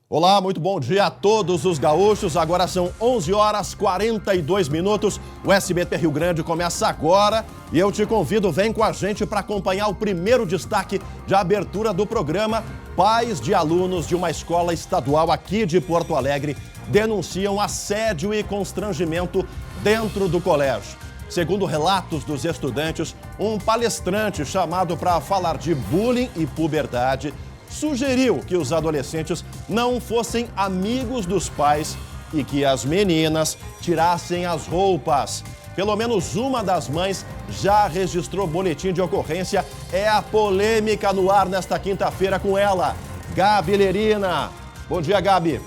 Olá, muito bom dia a todos os gaúchos. Agora são 11 horas 42 minutos. O SBT Rio Grande começa agora e eu te convido, vem com a gente para acompanhar o primeiro destaque de abertura do programa. Pais de alunos de uma escola estadual aqui de Porto Alegre denunciam assédio e constrangimento dentro do colégio. Segundo relatos dos estudantes, um palestrante chamado para falar de bullying e puberdade sugeriu que os adolescentes não fossem amigos dos pais e que as meninas tirassem as roupas. Pelo menos uma das mães já registrou boletim de ocorrência. É a polêmica no ar nesta quinta-feira com ela, Gabi Lerina. Bom dia, Gabi.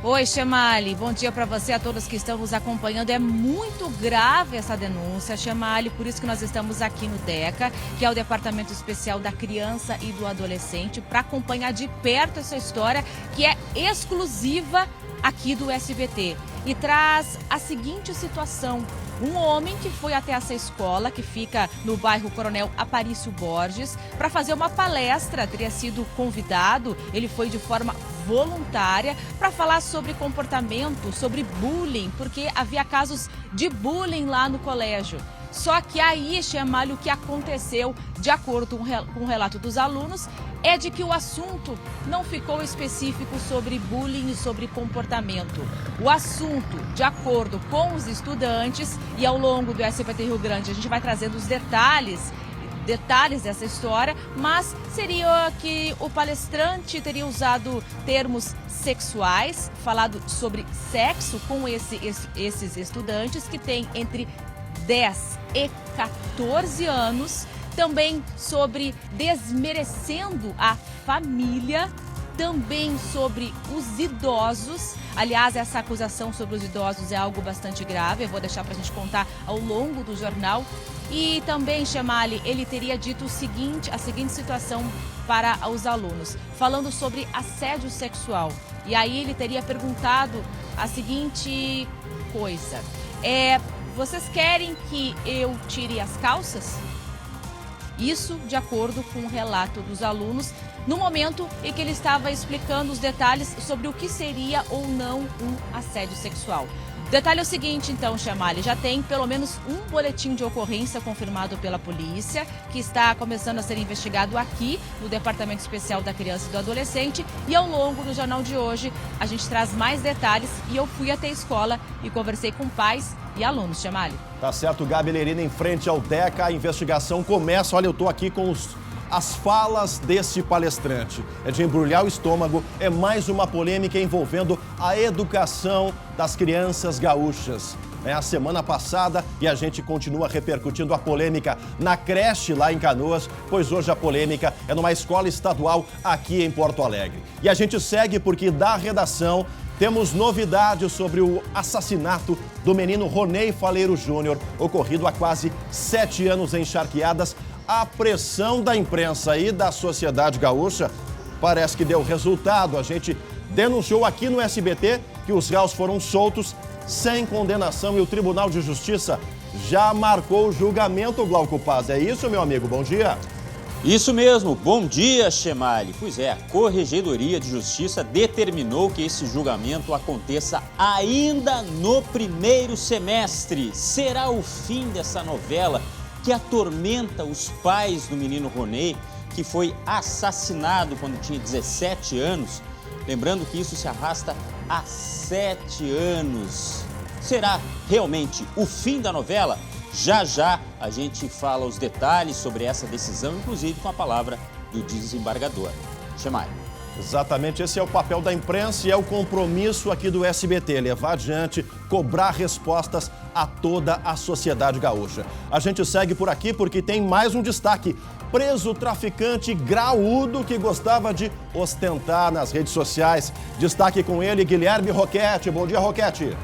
Oi, Chemali. Bom dia para você, a todos que estão nos acompanhando. É muito grave essa denúncia, Chemali, por isso que nós estamos aqui no DECA, que é o Departamento Especial da Criança e do Adolescente, para acompanhar de perto essa história que é exclusiva aqui do SBT. E traz a seguinte situação: um homem que foi até essa escola, que fica no bairro Coronel Aparício Borges, para fazer uma palestra, teria sido convidado, ele foi de forma voluntária para falar sobre comportamento, sobre bullying, porque havia casos de bullying lá no colégio. Só que aí, Chamalho, o que aconteceu, de acordo com o relato dos alunos, é de que o assunto não ficou específico sobre bullying e sobre comportamento. O assunto, de acordo com os estudantes, e ao longo do SBT Rio Grande a gente vai trazendo os detalhes dessa história, mas seria que o palestrante teria usado termos sexuais, falado sobre sexo com esses estudantes que têm entre 10 e 14 anos, também sobre desmerecendo a família, também sobre os idosos. Aliás, essa acusação sobre os idosos é algo bastante grave, eu vou deixar para a gente contar ao longo do jornal. E também, Chemali, ele teria dito a seguinte situação para os alunos, falando sobre assédio sexual. E aí ele teria perguntado a seguinte coisa: vocês querem que eu tire as calças? Isso de acordo com o relato dos alunos, no momento em que ele estava explicando os detalhes sobre o que seria ou não um assédio sexual. O detalhe é o seguinte, então, Chemali, já tem pelo menos um boletim de ocorrência confirmado pela polícia, que está começando a ser investigado aqui no Departamento Especial da Criança e do Adolescente, e ao longo do jornal de hoje a gente traz mais detalhes e eu fui até a escola e conversei com pais e alunos, Chemali. Tá certo, Gabi Lerina, em frente ao DECA, a investigação começa. Olha, eu tô aqui com as falas desse palestrante. É de embrulhar o estômago, é mais uma polêmica envolvendo a educação das crianças gaúchas. É a semana passada e a gente continua repercutindo a polêmica na creche lá em Canoas, pois hoje a polêmica é numa escola estadual aqui em Porto Alegre. E a gente segue porque da redação temos novidades sobre o assassinato do menino Ronei Faleiro Júnior, ocorrido há quase 7 anos em Charqueadas. A pressão da imprensa e da sociedade gaúcha parece que deu resultado. A gente denunciou aqui no SBT que os réus foram soltos sem condenação e o Tribunal de Justiça já marcou o julgamento, Glauco Paz. É isso, meu amigo? Bom dia. Isso mesmo. Bom dia, Chemali. Pois é, a Corregedoria de Justiça determinou que esse julgamento aconteça ainda no primeiro semestre. Será o fim dessa novela que atormenta os pais do menino Ronei, que foi assassinado quando tinha 17 anos. Lembrando que isso se arrasta há 7 anos. Será realmente o fim da novela? Já já a gente fala os detalhes sobre essa decisão, inclusive com a palavra do desembargador. Chemali. Exatamente, esse é o papel da imprensa e é o compromisso aqui do SBT, levar adiante, cobrar respostas a toda a sociedade gaúcha. A gente segue por aqui porque tem mais um destaque. Preso traficante graúdo que gostava de ostentar nas redes sociais. Destaque com ele, Guilherme Roquete. Bom dia, Roquete.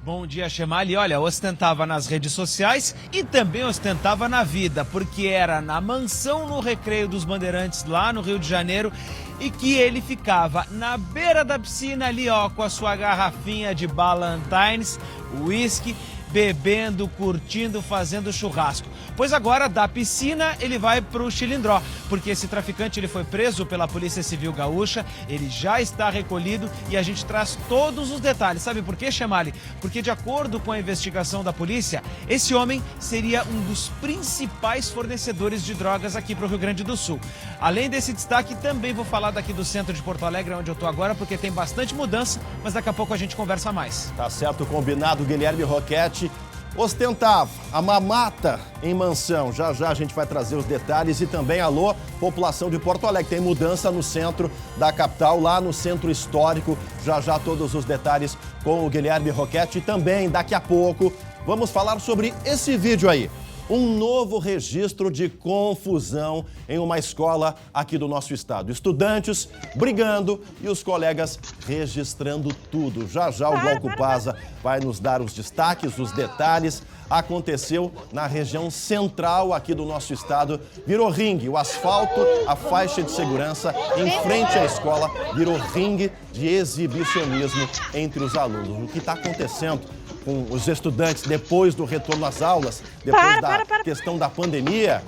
Bom dia, Chemali. Olha, ostentava nas redes sociais e também ostentava na vida, porque era na mansão no Recreio dos Bandeirantes, lá no Rio de Janeiro, e que ele ficava na beira da piscina ali, ó, com a sua garrafinha de Ballantines, uísque, bebendo, curtindo, fazendo churrasco. Pois agora, da piscina, ele vai para o Chilindró, porque esse traficante ele foi preso pela Polícia Civil Gaúcha, ele já está recolhido e a gente traz todos os detalhes. Sabe por quê, Chemali? Porque de acordo com a investigação da polícia, esse homem seria um dos principais fornecedores de drogas aqui para o Rio Grande do Sul. Além desse destaque, também vou falar daqui do centro de Porto Alegre, onde eu estou agora, porque tem bastante mudança, mas daqui a pouco a gente conversa mais. Tá certo, combinado. Guilherme Roquette ostentava a mamata em mansão. Já já a gente vai trazer os detalhes e também, alô, população de Porto Alegre. Tem mudança no centro da capital, lá no centro histórico. Já já todos os detalhes com o Guilherme Roquette. E também, daqui a pouco, vamos falar sobre esse vídeo aí. Um novo registro de confusão em uma escola aqui do nosso estado. Estudantes brigando e os colegas registrando tudo. Já já o Glauco Paza vai nos dar os destaques, os detalhes. Aconteceu na região central aqui do nosso estado. Virou ringue, o asfalto, a faixa de segurança em frente à escola virou ringue de exibicionismo entre os alunos. O que está acontecendo com os estudantes depois do retorno às aulas, depois da questão da pandemia?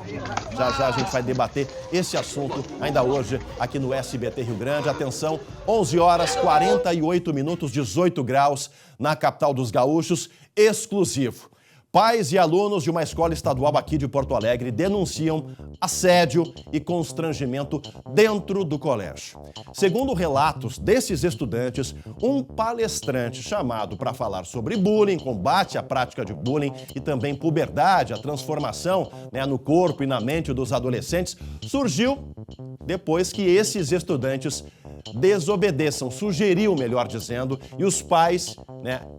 Já já a gente vai debater esse assunto ainda hoje aqui no SBT Rio Grande. Atenção, 11 horas 48 minutos, 18 graus na capital dos gaúchos, exclusivo. Pais e alunos de uma escola estadual aqui de Porto Alegre denunciam assédio e constrangimento dentro do colégio. Segundo relatos desses estudantes, um palestrante chamado para falar sobre bullying, combate à prática de bullying e também puberdade, a transformação, no corpo e na mente dos adolescentes, surgiu depois que esses estudantes desobedeçam, sugeriu, melhor dizendo, e os pais,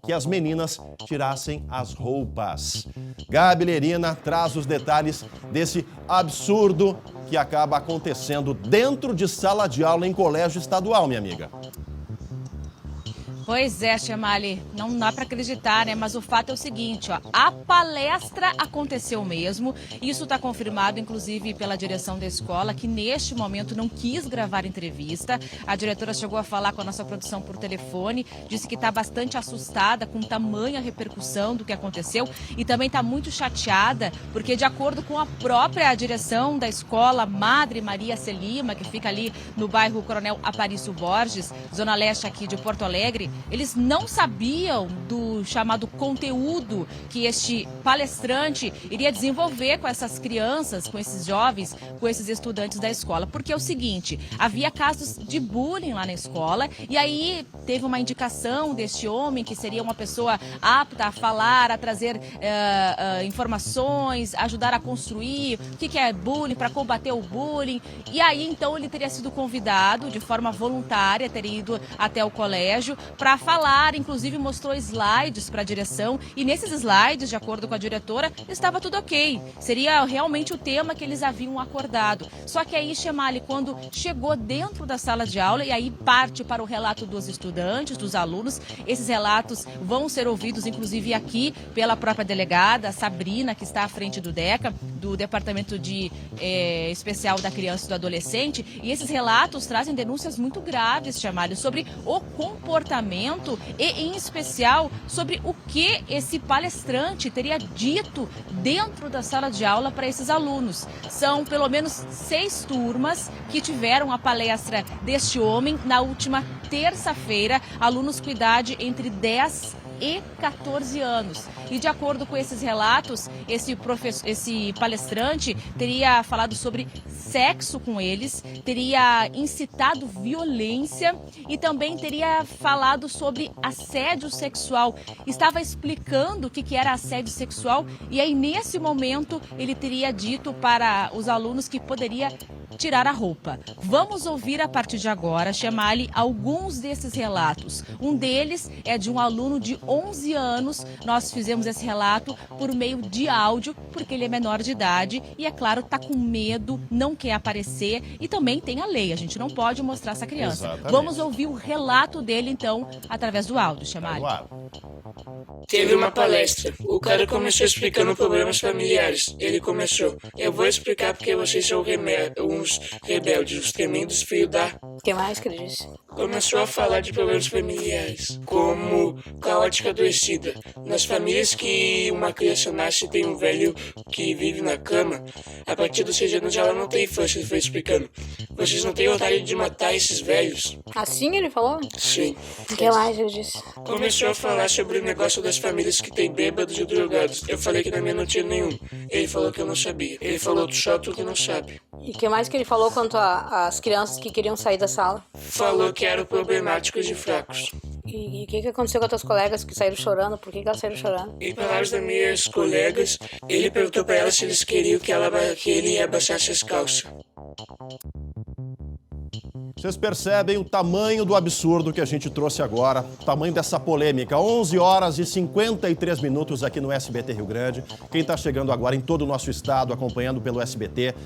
que as meninas tirassem as roupas. Gabi Lerina traz os detalhes desse absurdo que acaba acontecendo dentro de sala de aula em colégio estadual, minha amiga. Pois é, Chemali, não dá para acreditar, Mas o fato é o seguinte, a palestra aconteceu mesmo. Isso está confirmado, inclusive, pela direção da escola, que neste momento não quis gravar entrevista. A diretora chegou a falar com a nossa produção por telefone, disse que está bastante assustada com tamanha repercussão do que aconteceu e também está muito chateada, porque de acordo com a própria direção da escola, Madre Maria Celima, que fica ali no bairro Coronel Aparício Borges, zona leste aqui de Porto Alegre, eles não sabiam do chamado conteúdo que este palestrante iria desenvolver com essas crianças, com esses jovens, com esses estudantes da escola. Porque é o seguinte, havia casos de bullying lá na escola e aí teve uma indicação deste homem que seria uma pessoa apta a falar, a trazer informações, ajudar a construir o que é bullying, para combater o bullying. E aí então ele teria sido convidado de forma voluntária, teria ido até o colégio para falar, inclusive mostrou slides para a direção e nesses slides, de acordo com a diretora, estava tudo ok. Seria realmente o tema que eles haviam acordado. Só que aí, Chemali, quando chegou dentro da sala de aula e aí parte para o relato dos estudantes, dos alunos, esses relatos vão ser ouvidos, inclusive aqui, pela própria delegada, a Sabrina, que está à frente do DECA, do Departamento Especial da Criança e do Adolescente, e esses relatos trazem denúncias muito graves, Chemali, sobre o comportamento e, em especial, sobre o que esse palestrante teria dito dentro da sala de aula para esses alunos. São pelo menos 6 turmas que tiveram a palestra deste homem na última terça-feira, alunos com idade entre 10 e 14 anos. E de acordo com esses relatos, esse palestrante teria falado sobre sexo com eles, teria incitado violência e também teria falado sobre assédio sexual. Estava explicando o que era assédio sexual e aí nesse momento ele teria dito para os alunos que poderia tirar a roupa. Vamos ouvir a partir de agora, Chemali, alguns desses relatos. Um deles é de um aluno de 11 anos. Nós fizemos esse relato por meio de áudio, porque ele é menor de idade e, é claro, está com medo, não quer aparecer e também tem a lei. A gente não pode mostrar essa criança. Exatamente. Vamos ouvir o relato dele, então, através do áudio, Chemali. Teve uma palestra. O cara começou explicando problemas familiares. Ele começou: eu vou explicar porque vocês são uns rebeldes, os tremendos filhos da... O que mais, Cris? Começou a falar de problemas familiares, como genética adoecida. Nas famílias que uma criança nasce e tem um velho que vive na cama, a partir dos 6 anos ela não tem infância, ele foi explicando. Vocês não têm vontade de matar esses velhos? Assim ele falou? Sim. O que mais ele disse? Começou a falar sobre o negócio das famílias que tem bêbados e drogados. Eu falei que na minha não tinha nenhum. Ele falou que eu não sabia. Ele falou só tu que não sabe. E o que mais que ele falou quanto às crianças que queriam sair da sala? Falou que eram problemáticos e fracos. E o que aconteceu com as tuas colegas que saíram chorando? Por que elas saíram chorando? Em palavras das minhas colegas, ele perguntou para elas se eles queriam que ele abaixasse as calças. Vocês percebem o tamanho do absurdo que a gente trouxe agora, o tamanho dessa polêmica. 11 horas e 53 minutos aqui no SBT Rio Grande. Quem está chegando agora em todo o nosso estado, acompanhando pelo SBT.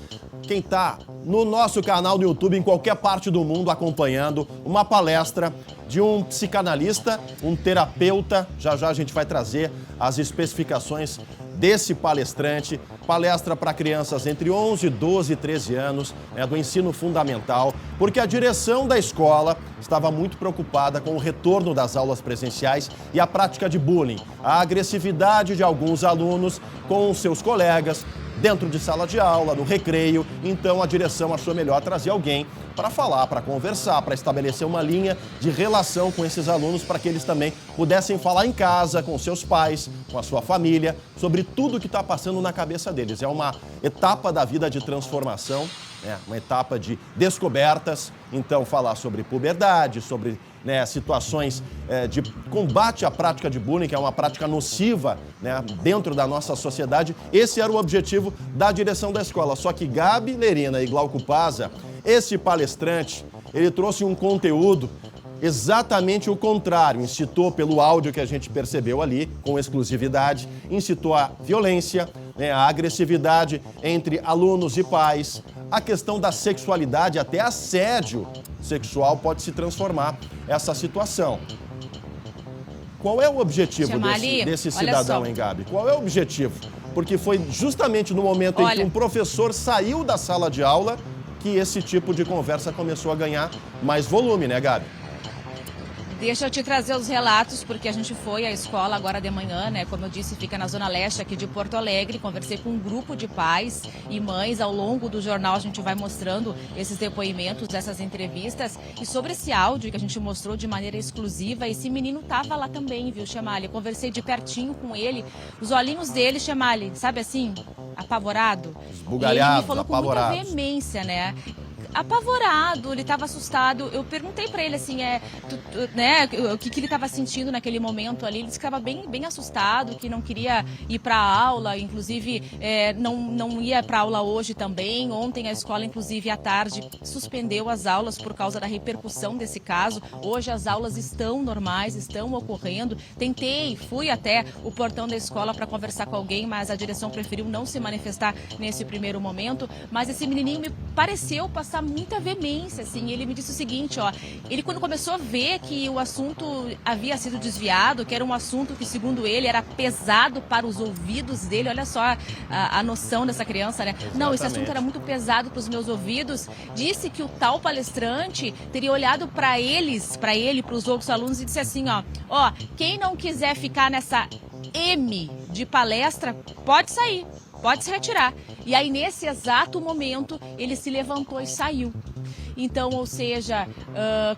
Quem está no nosso canal do YouTube, em qualquer parte do mundo, acompanhando uma palestra de um psicanalista, um terapeuta. Já já a gente vai trazer as especificações desse palestrante. Palestra para crianças entre 11, 12 e 13 anos, do ensino fundamental, porque a direção da escola estava muito preocupada com o retorno das aulas presenciais e a prática de bullying, a agressividade de alguns alunos com seus colegas, dentro de sala de aula, no recreio. Então a direção achou melhor trazer alguém para falar, para conversar, para estabelecer uma linha de relação com esses alunos, para que eles também pudessem falar em casa, com seus pais, com a sua família, sobre tudo que está passando na cabeça deles. É uma etapa da vida de transformação, uma etapa de descobertas. Então falar sobre puberdade, sobre situações de combate à prática de bullying, que é uma prática nociva dentro da nossa sociedade. Esse era o objetivo da direção da escola. Só que Gabi Lerina e Glauco Paza, esse palestrante, ele trouxe um conteúdo exatamente o contrário. Incitou, pelo áudio que a gente percebeu ali, com exclusividade, incitou a violência, a agressividade entre alunos e pais, a questão da sexualidade, até assédio sexual pode se transformar essa situação. Qual é o objetivo desse cidadão, hein, Gabi? Qual é o objetivo? Porque foi justamente no momento em que um professor saiu da sala de aula que esse tipo de conversa começou a ganhar mais volume, né, Gabi? Deixa eu te trazer os relatos, porque a gente foi à escola agora de manhã, como eu disse, fica na Zona Leste aqui de Porto Alegre. Conversei com um grupo de pais e mães. Ao longo do jornal a gente vai mostrando esses depoimentos, essas entrevistas. E sobre esse áudio que a gente mostrou de maneira exclusiva, esse menino tava lá também, viu, Chamali? Conversei de pertinho com ele. Os olhinhos dele, Chamali, sabe assim, apavorado? Esbugalhados, ele me falou apavorados. Com muita veemência, apavorado, ele estava assustado. Eu perguntei para ele assim, o que ele estava sentindo naquele momento ali. Ele disse que estava bem assustado, que não queria ir para a aula, inclusive não ia para a aula hoje também. Ontem a escola, inclusive à tarde, suspendeu as aulas por causa da repercussão desse caso. Hoje as aulas estão normais, estão ocorrendo. Fui até o portão da escola para conversar com alguém, mas a direção preferiu não se manifestar nesse primeiro momento. Mas esse menininho me pareceu passar muita veemência, assim. Ele me disse o seguinte, ele quando começou a ver que o assunto havia sido desviado, que era um assunto que, segundo ele, era pesado para os ouvidos dele. Olha só a noção dessa criança, Exatamente. Não, esse assunto era muito pesado para os meus ouvidos. Disse que o tal palestrante teria olhado para ele, para os outros alunos e disse assim, quem não quiser ficar nessa M de palestra, pode sair. Pode se retirar. E aí, nesse exato momento, ele se levantou e saiu. Então, ou seja,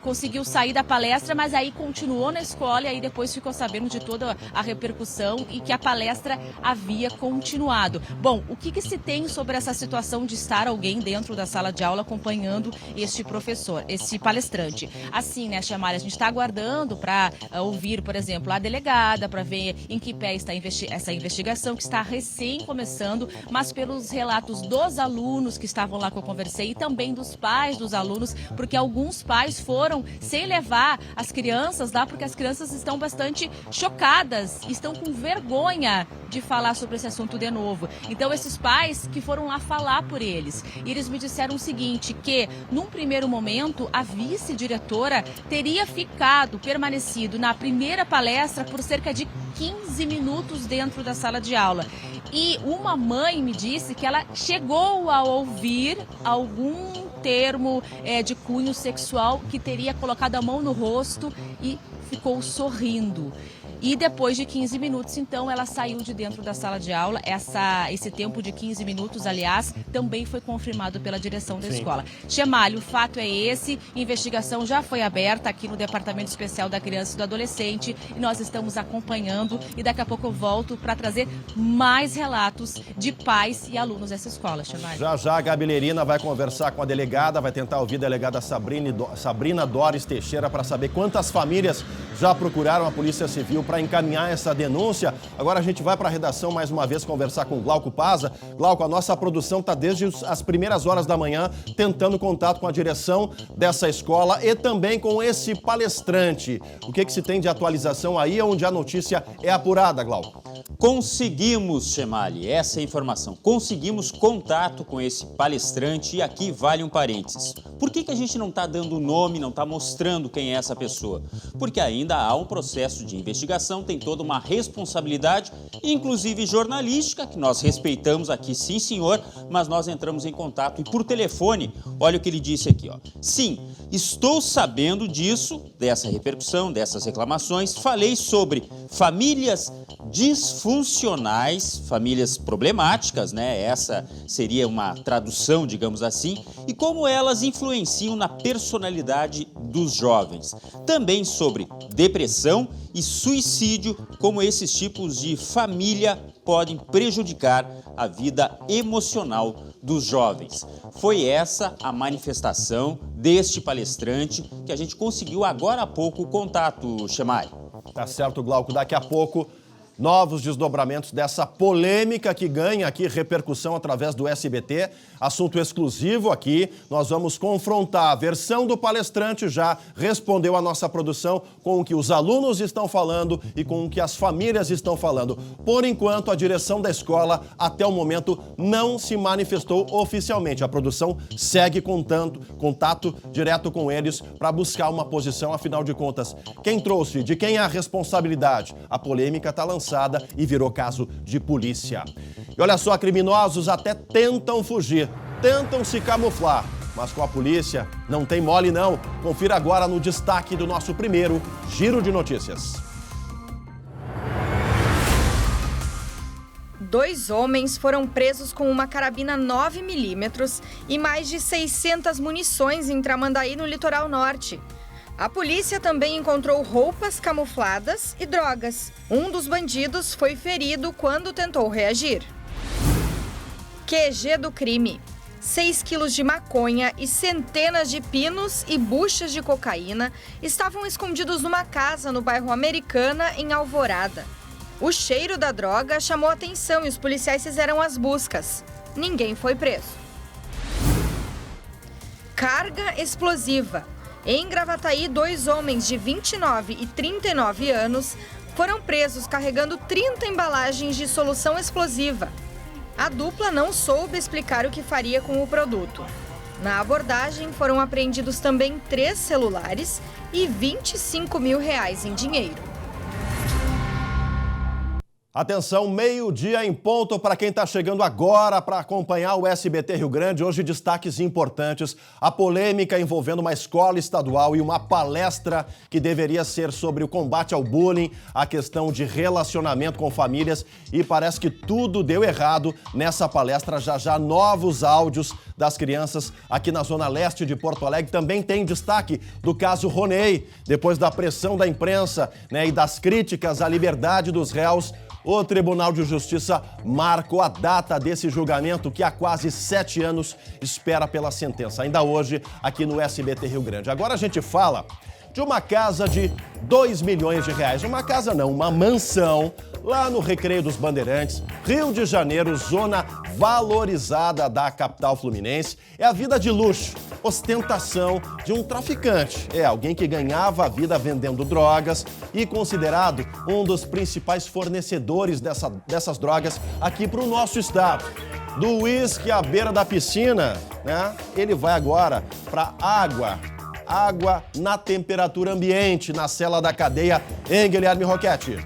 conseguiu sair da palestra, mas aí continuou na escola e aí depois ficou sabendo de toda a repercussão e que a palestra havia continuado. Bom, o que se tem sobre essa situação de estar alguém dentro da sala de aula acompanhando este professor, esse palestrante? Assim, Chamali, a gente está aguardando para ouvir, por exemplo, a delegada, para ver em que pé está essa investigação, que está recém começando, mas pelos relatos dos alunos que estavam lá que eu conversei e também dos pais dos alunos, porque alguns pais foram sem levar as crianças lá, porque as crianças estão bastante chocadas, estão com vergonha de falar sobre esse assunto de novo. Então, esses pais que foram lá falar por eles, e eles me disseram o seguinte, que num primeiro momento a vice-diretora teria permanecido na primeira palestra por cerca de 15 minutos dentro da sala de aula. E uma mãe me disse que ela chegou a ouvir algum termo de cunho sexual, que teria colocado a mão no rosto e ficou sorrindo. E depois de 15 minutos, então, ela saiu de dentro da sala de aula. Esse tempo de 15 minutos, aliás, também foi confirmado pela direção da escola. Chemalho, o fato é esse. Investigação já foi aberta aqui no Departamento Especial da Criança e do Adolescente e nós estamos acompanhando e daqui a pouco eu volto para trazer mais relatos de pais e alunos dessa escola. Chemalho. Já a Gabi Lerina vai conversar com a delegada, vai tentar ouvir a delegada Sabrina Doris Teixeira para saber quantas famílias já procuraram a Polícia Civil para encaminhar essa denúncia. Agora a gente vai para a redação mais uma vez conversar com o Glauco Paza. Glauco, a nossa produção está desde as primeiras horas da manhã tentando contato com a direção dessa escola e também com esse palestrante. O que se tem de atualização aí, onde a notícia é apurada, Glauco? Conseguimos, Chemali, essa é a informação. Conseguimos contato com esse palestrante e aqui vale um parênteses. Por que a gente não está dando o nome, não está mostrando quem é essa pessoa? Porque ainda há um processo de investigação, tem toda uma responsabilidade, inclusive jornalística, que nós respeitamos aqui, sim senhor, mas nós entramos em contato e por telefone, olha o que ele disse aqui, ó. Sim, estou sabendo disso, dessa repercussão, dessas reclamações, falei sobre famílias disfuncionais, famílias problemáticas, né? Essa seria uma tradução, digamos assim, e como elas influenciam na personalidade dos jovens. Também sobre depressão e suicídio, como esses tipos de família podem prejudicar a vida emocional dos jovens. Foi essa a manifestação deste palestrante que a gente conseguiu agora há pouco o contato, Chemali. Tá certo, Glauco. Daqui a pouco, novos desdobramentos dessa polêmica que ganha aqui repercussão através do SBT. Assunto exclusivo aqui. Nós vamos confrontar a versão do palestrante, já respondeu a nossa produção, com o que os alunos estão falando e com o que as famílias estão falando. Por enquanto, a direção da escola, até o momento, não se manifestou oficialmente. A produção segue contato direto com eles para buscar uma posição, afinal de contas. Quem trouxe? De quem é a responsabilidade? A polêmica está lançada e virou caso de polícia. E olha só, criminosos até tentam fugir, tentam se camuflar, mas com a polícia não tem mole não. Confira agora no destaque do nosso primeiro Giro de Notícias. 2 homens foram presos com uma carabina 9mm e mais de 600 munições em Tramandaí, no litoral norte. A polícia também encontrou roupas camufladas e drogas. Um dos bandidos foi ferido quando tentou reagir. QG do crime. 6 quilos de maconha e centenas de pinos e buchas de cocaína estavam escondidos numa casa no bairro Americana, em Alvorada. O cheiro da droga chamou a atenção e os policiais fizeram as buscas. Ninguém foi preso. Carga explosiva. Em Gravataí, 2 homens de 29 e 39 anos foram presos carregando 30 embalagens de solução explosiva. A dupla não soube explicar o que faria com o produto. Na abordagem, foram apreendidos também 3 celulares e R$25 mil em dinheiro. Atenção, meio-dia em ponto para quem está chegando agora para acompanhar o SBT Rio Grande. Hoje, destaques importantes. A polêmica envolvendo uma escola estadual e uma palestra que deveria ser sobre o combate ao bullying, a questão de relacionamento com famílias. E parece que tudo deu errado nessa palestra. Já novos áudios das crianças aqui na Zona Leste de Porto Alegre. Também tem destaque do caso Ronei. Depois da pressão da imprensa, né, e das críticas à liberdade dos réus, o Tribunal de Justiça marcou a data desse julgamento que há quase 7 anos espera pela sentença. Ainda hoje, aqui no SBT Rio Grande. Agora a gente fala de uma casa de R$2 milhões. Uma casa não, uma mansão lá no Recreio dos Bandeirantes, Rio de Janeiro, zona valorizada da capital fluminense. É a vida de luxo, ostentação de um traficante. É alguém que ganhava a vida vendendo drogas e considerado um dos principais fornecedores dessas drogas aqui para o nosso estado. Do uísque à beira da piscina, né? Ele vai agora para água na temperatura ambiente, na cela da cadeia, em Guilherme Roquete.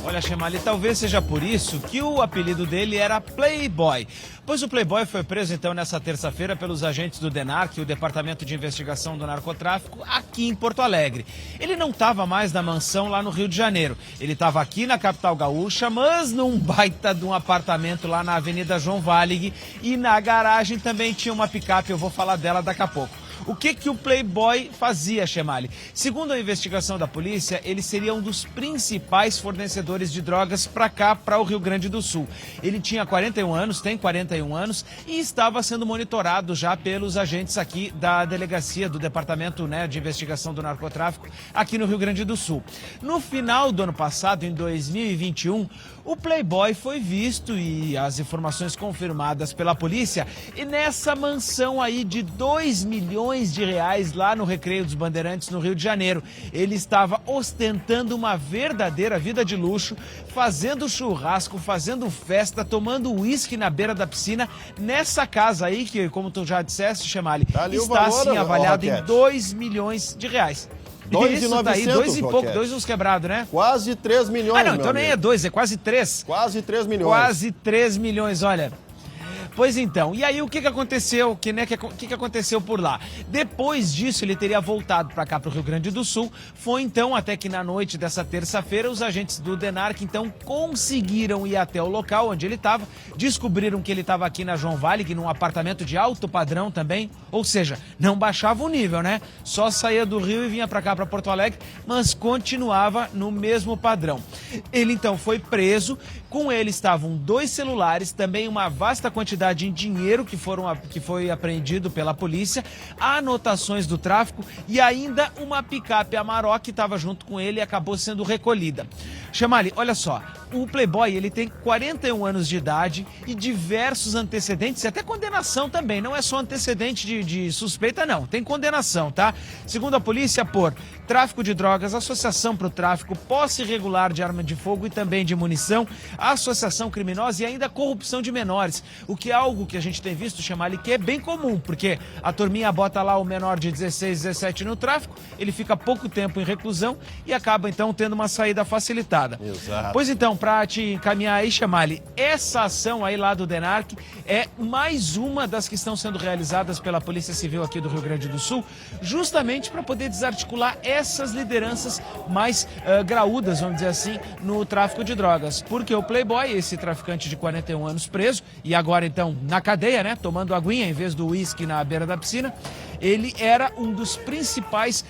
Olha, Chemali, talvez seja por isso que o apelido dele era Playboy. Pois o Playboy foi preso, então, nessa terça-feira pelos agentes do DENARC, o Departamento de Investigação do Narcotráfico, aqui em Porto Alegre. Ele não estava mais na mansão lá no Rio de Janeiro. Ele estava aqui na capital gaúcha, mas num baita de um apartamento lá na Avenida João Valig. E na garagem também tinha uma picape, eu vou falar dela daqui a pouco. O que o Playboy fazia, Chemali? Segundo a investigação da polícia, ele seria um dos principais fornecedores de drogas para cá, para o Rio Grande do Sul. Ele tinha 41 anos, tem 41 anos e estava sendo monitorado já pelos agentes aqui da delegacia do Departamento, né, de Investigação do Narcotráfico aqui no Rio Grande do Sul. No final do ano passado, em 2021, o Playboy foi visto e as informações confirmadas pela polícia e nessa mansão aí de 2 milhões de reais lá no Recreio dos Bandeirantes, no Rio de Janeiro. Ele estava ostentando uma verdadeira vida de luxo, fazendo churrasco, fazendo festa, tomando uísque na beira da piscina, nessa casa aí, que, como tu já disseste, Chemali, tá está assim avaliado em 2 milhões de reais. 2.900, 2 e pouco, 2 uns quebrados, né? Quase 3 milhões, não, então nem é 2, é quase 3. Quase 3 milhões. Quase 3 milhões, olha. Pois então, e aí o que aconteceu? O que aconteceu por lá? Depois disso, ele teria voltado para cá, para o Rio Grande do Sul. Foi então até que na noite dessa terça-feira, os agentes do DENARC então conseguiram ir até o local onde ele estava. Descobriram que ele estava aqui na João Valig, num apartamento de alto padrão também. Ou seja, não baixava o nível, né? Só saía do Rio e vinha para cá, para Porto Alegre, mas continuava no mesmo padrão. Ele então foi preso. Com ele estavam 2 celulares, também uma vasta quantidade em dinheiro que foi apreendido pela polícia, anotações do tráfico e ainda uma picape Amarok que estava junto com ele e acabou sendo recolhida. Chemali, olha só, o Playboy ele tem 41 anos de idade e diversos antecedentes e até condenação também, não é só antecedente de suspeita não, tem condenação, tá? Segundo a polícia, por tráfico de drogas, associação para o tráfico, posse irregular de arma de fogo e também de munição, associação criminosa e ainda corrupção de menores, o que é algo que a gente tem visto, Chemali, que é bem comum, porque a turminha bota lá o menor de 16, 17 no tráfico, ele fica pouco tempo em reclusão e acaba então tendo uma saída facilitada. Exato. Pois então, para te encaminhar aí, Chemali, essa ação aí lá do DENARC é mais uma das que estão sendo realizadas pela Polícia Civil aqui do Rio Grande do Sul, justamente para poder desarticular essas lideranças mais graúdas, vamos dizer assim, no tráfico de drogas. Porque o Playboy, esse traficante de 41 anos preso, e agora então na cadeia, né, tomando aguinha em vez do uísque na beira da piscina, ele era um dos principais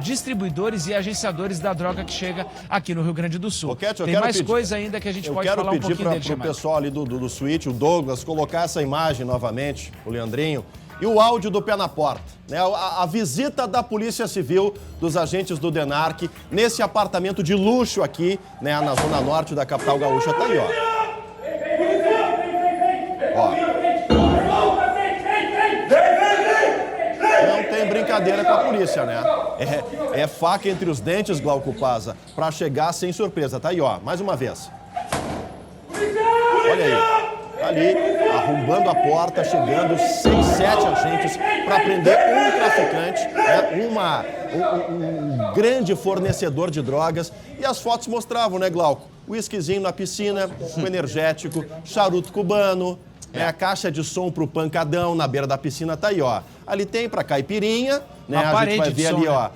distribuidores e agenciadores da droga que chega aqui no Rio Grande do Sul. Boquete, tem mais coisa ainda que a gente pode falar um pouquinho dele. Eu quero pedir para o pessoal ali do Switch, o Douglas, colocar essa imagem novamente, o Leandrinho, e o áudio do pé na porta, né? A visita da Polícia Civil, dos agentes do DENARC, nesse apartamento de luxo aqui, né, na zona norte da capital gaúcha. Tá aí, ó. Não tem brincadeira com a polícia, né? É faca entre os dentes, Glauco Paza, pra chegar sem surpresa. Tá aí, ó, mais uma vez. Olha aí. Ali, arrombando a porta, chegando 6, 7 agentes para prender um traficante, né? Um grande fornecedor de drogas. E as fotos mostravam, né, Glauco? O whiskyzinho na piscina, o energético, charuto cubano, né? A caixa de som pro pancadão na beira da piscina tá aí, ó. Ali tem pra caipirinha, né? A gente vai ver ali, ó.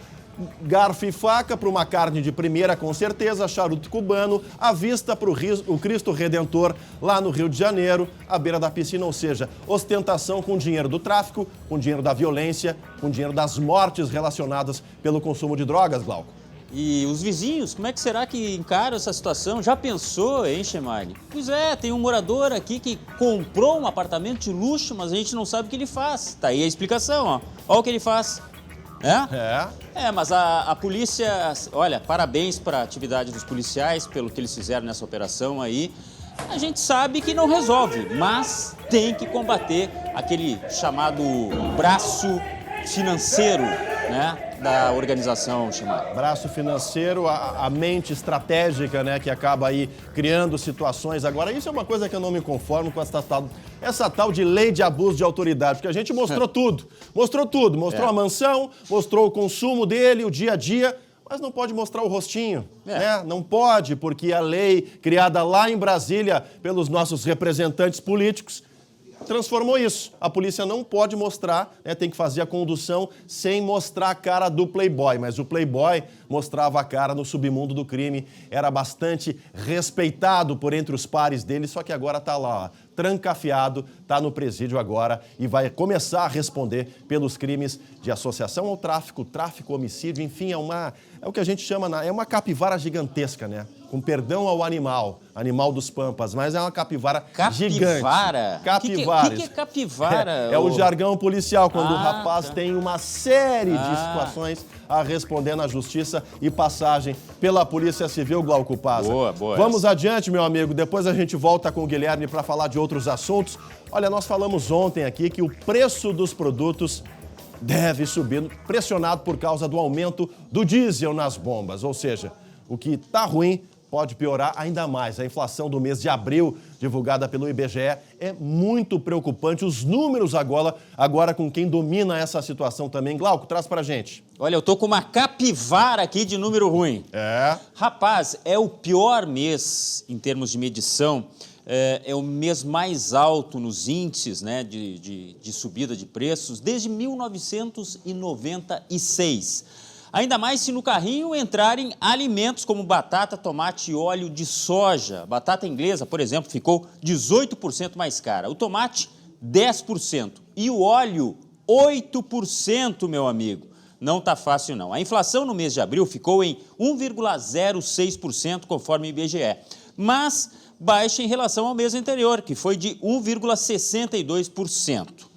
Garfo e faca para uma carne de primeira, com certeza, charuto cubano, à vista para o Cristo Redentor, lá no Rio de Janeiro, à beira da piscina, ou seja, ostentação com dinheiro do tráfico, com dinheiro da violência, com dinheiro das mortes relacionadas pelo consumo de drogas, Glauco. E os vizinhos, como é que será que encaram essa situação? Já pensou, hein, Chemali? Pois é, tem um morador aqui que comprou um apartamento de luxo, mas a gente não sabe o que ele faz. Tá aí a explicação, ó. Olha o que ele faz. Mas a polícia, olha, parabéns para a atividade dos policiais pelo que eles fizeram nessa operação aí. A gente sabe que não resolve, mas tem que combater aquele chamado braço financeiro, né, da organização, Chemali. Braço financeiro, a mente estratégica, né, que acaba aí criando situações. Agora, isso é uma coisa que eu não me conformo com essa tal de lei de abuso de autoridade, porque a gente mostrou tudo. Mostrou tudo, mostrou a mansão, mostrou o consumo dele, o dia a dia, mas não pode mostrar o rostinho, né? Não pode, porque a lei criada lá em Brasília pelos nossos representantes políticos transformou isso. A polícia não pode mostrar, né, tem que fazer a condução sem mostrar a cara do playboy, mas o playboy mostrava a cara no submundo do crime, era bastante respeitado por entre os pares dele, só que agora está lá, trancafiado, está no presídio agora e vai começar a responder pelos crimes de associação ao tráfico, homicídio, enfim, é o que a gente chama, é uma capivara gigantesca, né? Com perdão ao animal dos Pampas, mas é uma capivara gigante. Capivara? O que é capivara? É o jargão policial, quando o rapaz tem uma série de situações a responder na justiça e passagem pela Polícia Civil, Glauco Pazza. Boa. Vamos adiante, meu amigo, depois a gente volta com o Guilherme para falar de outros assuntos. Olha, nós falamos ontem aqui que o preço dos produtos deve subir, pressionado por causa do aumento do diesel nas bombas, ou seja, o que está ruim pode piorar ainda mais. A inflação do mês de abril, divulgada pelo IBGE, é muito preocupante. Os números agora com quem domina essa situação também. Glauco, traz pra gente. Olha, eu tô com uma capivara aqui de número ruim. Rapaz, é o pior mês em termos de medição. É o mês mais alto nos índices, né, de subida de preços desde 1996. Ainda mais se no carrinho entrarem alimentos como batata, tomate e óleo de soja. A batata inglesa, por exemplo, ficou 18% mais cara. O tomate, 10%. E o óleo, 8%, meu amigo. Não tá fácil, não. A inflação no mês de abril ficou em 1,06%, conforme o IBGE. Mas baixa em relação ao mês anterior, que foi de 1,62%.